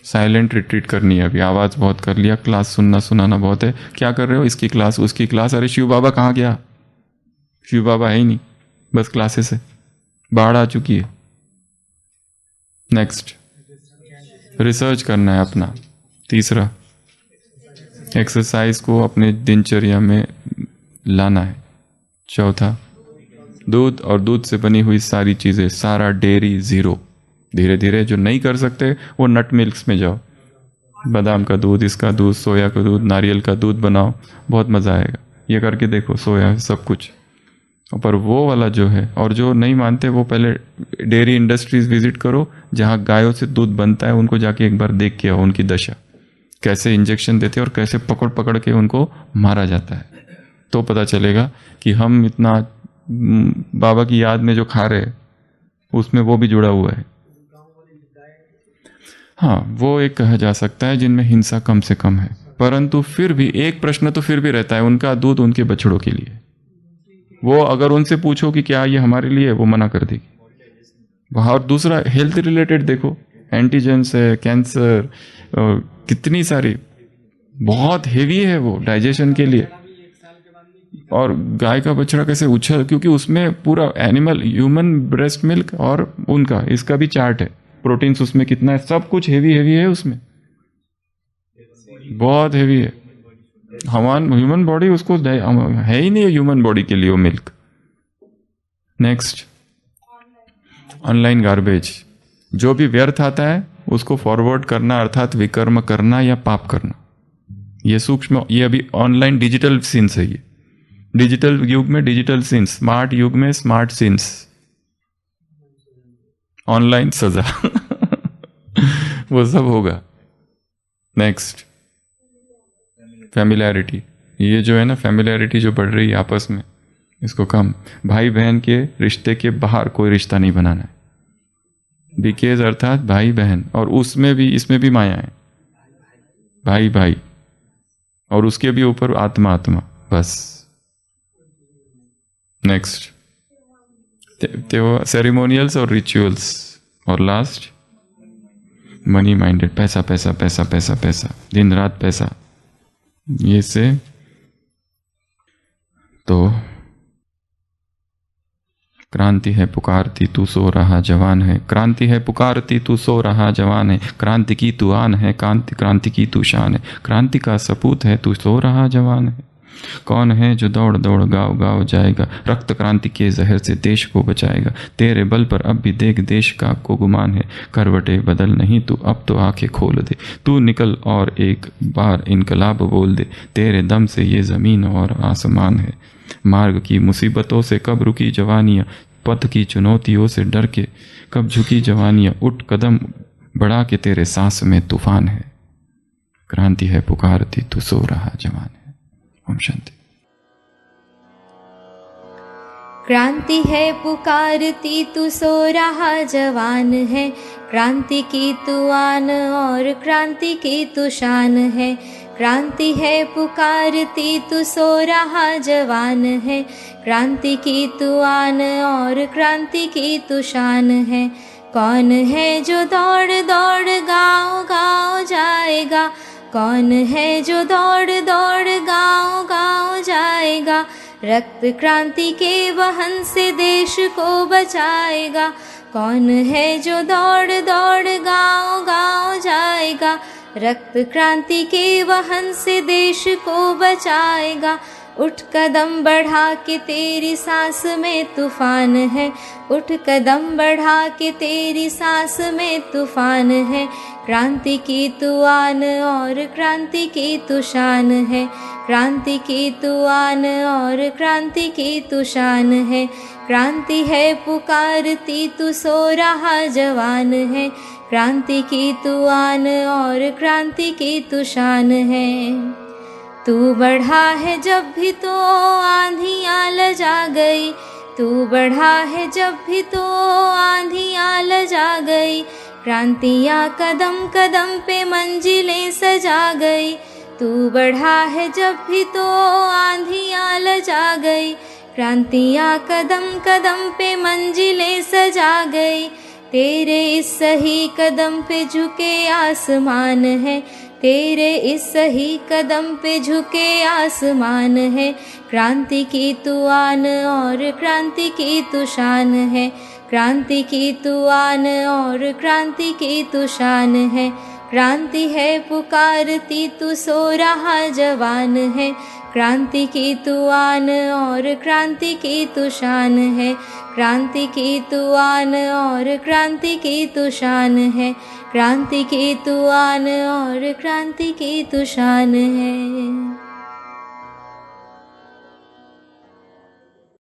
साइलेंट रिट्रीट करनी है। अभी आवाज बहुत कर लिया, क्लास सुनना सुनाना बहुत है। क्या कर रहे हो? इसकी क्लास उसकी क्लास। अरे शिव बाबा कहाँ गया? शिव बाबा है ही नहीं, बस क्लासेस है, बाढ़ आ चुकी है। नेक्स्ट, रिसर्च करना है अपना। तीसरा, एक्सरसाइज को अपने दिनचर्या में लाना है। चौथा, दूध और दूध से बनी हुई सारी चीजें, सारा डेयरी जीरो। धीरे धीरे जो नहीं कर सकते वो नट मिल्क्स में जाओ, बादाम का दूध, इसका दूध, सोया का दूध, नारियल का दूध बनाओ, बहुत मजा आएगा। ये करके देखो, सोया सब कुछ। पर वो वाला जो है, और जो नहीं मानते वो पहले डेयरी इंडस्ट्रीज विजिट करो, जहाँ गायों से दूध बनता है, उनको जाके एक बार देख के आओ उनकी दशा, कैसे इंजेक्शन देते हैं और कैसे पकड़ पकड़ के उनको मारा जाता है। तो पता चलेगा कि हम इतना बाबा की याद में जो खा रहे हैं उसमें वो भी जुड़ा हुआ है। हाँ, वो एक कहा जा सकता है जिनमें हिंसा कम से कम है। परंतु फिर भी एक प्रश्न तो फिर भी रहता है, उनका दूध उनके बछड़ों के लिए। वो अगर उनसे पूछो कि क्या ये हमारे लिए, वो मना कर देगी। और दूसरा, हेल्थ रिलेटेड देखो, एंटीजेंस है, कैंसर, कितनी सारी, बहुत हेवी है वो डाइजेशन के लिए। और गाय का बछड़ा कैसे उछल, क्योंकि उसमें पूरा एनिमल, ह्यूमन ब्रेस्ट मिल्क और उनका, इसका भी चार्ट है, प्रोटीन्स उसमें कितना है, सब कुछ हेवी हेवी है उसमें, बहुत हेवी है। ह्यूमन बॉडी उसको है ही नहीं, ह्यूमन बॉडी के लिए वो मिल्क। नेक्स्ट, ऑनलाइन गार्बेज, जो भी व्यर्थ आता है उसको फॉरवर्ड करना, अर्थात विकर्म करना या पाप करना। ये सूक्ष्म, ये अभी ऑनलाइन डिजिटल सिंस है। ये डिजिटल युग में डिजिटल सिंस, स्मार्ट युग में स्मार्ट सिंस, ऑनलाइन सजा वो सब होगा। Next, familiarity. ये जो है ना, फैमिलियरिटी जो बढ़ रही है आपस में, इसको कम। भाई बहन के रिश्ते के बाहर कोई रिश्ता नहीं बनाना है। बीकेज अर्थात भाई बहन, और उसमें भी, इसमें भी माया है, भाई भाई, और उसके भी ऊपर आत्मा आत्मा, बस। नेक्स्ट, सेरेमोनियल्स और रिचुअल्स। और लास्ट, मनी माइंडेड, पैसा पैसा पैसा पैसा पैसा, दिन रात पैसा। ये से तो क्रांति है पुकारती तू सो रहा जवान है, क्रांति है पुकारती तू सो रहा जवान है, क्रांति की तू आन है, क्रांति की तू शान है, क्रांति का सपूत है तू सो रहा जवान है। कौन है जो दौड़ दौड़ गाँव गाँव जाएगा, रक्त क्रांति के जहर से देश को बचाएगा। तेरे बल पर अब भी देख देश का को गुमान है, करवटे बदल नहीं तू अब तो आंखें खोल दे, तू निकल और एक बार इनकलाब बोल दे। तेरे दम से ये ज़मीन और आसमान है। मार्ग की मुसीबतों से कब रुकी जवानियाँ, पथ की चुनौतियों से डर के कब झुकी जवानियाँ। उठ कदम बढ़ा के तेरे सांस में तूफान है, क्रांति है पुकारती तू सो रहा जवान है। ओम शांति। क्रांति है पुकारती तू सो रहा जवान है, क्रांति की तू आन और क्रांति की तू शान है। क्रांति है पुकारती तू सो रहा जवान है, क्रांति की तू आन और क्रांति की तू शान है। कौन है जो दौड़ दौड़ गाँव गाँव जाएगा, कौन है जो दौड़ दौड़ गाँव गाँव जाएगा। रक्त क्रांति के वहन से देश को बचाएगा। कौन है जो दौड़ दौड़ गाँव गाँव जाएगा, रक्त क्रांति के वहन से देश को बचाएगा। उठ कदम बढ़ा के तेरी सांस में तूफान है, उठ कदम बढ़ा के तेरी सांस में तूफान है। क्रांति की तू आन और क्रांति की तू शान है, क्रांति की तू आन और क्रांति की तू शान है। क्रांति है पुकारती तू सो रहा जवान है, क्रांति की तू आन और क्रांति की तू शान है। तू बढ़ा है जब भी तो आंधियाँ लजा गई, तू बढ़ा है जब भी तो आंधियाँ लजा गई। क्रांतियाँ कदम कदम पे मंजिलें सजा गई, तू बढ़ा है जब भी तो आंधियाँ लजा गई। क्रांतियाँ कदम कदम पे मंजिलें सजा गई। तेरे इस सही कदम पे झुके आसमान है, तेरे इस सही कदम पे झुके आसमान है। क्रांति की तू आन और क्रांति की तू शान है, क्रांति की तू आन और क्रांति की तू शान है। क्रांति है पुकारती तू सो रहा जवान है, क्रांति की तू आन और क्रांति की तू शान है। क्रांति की तू आन और क्रांति की तू शान है, क्रांति की तू आन और क्रांति की तू शान है।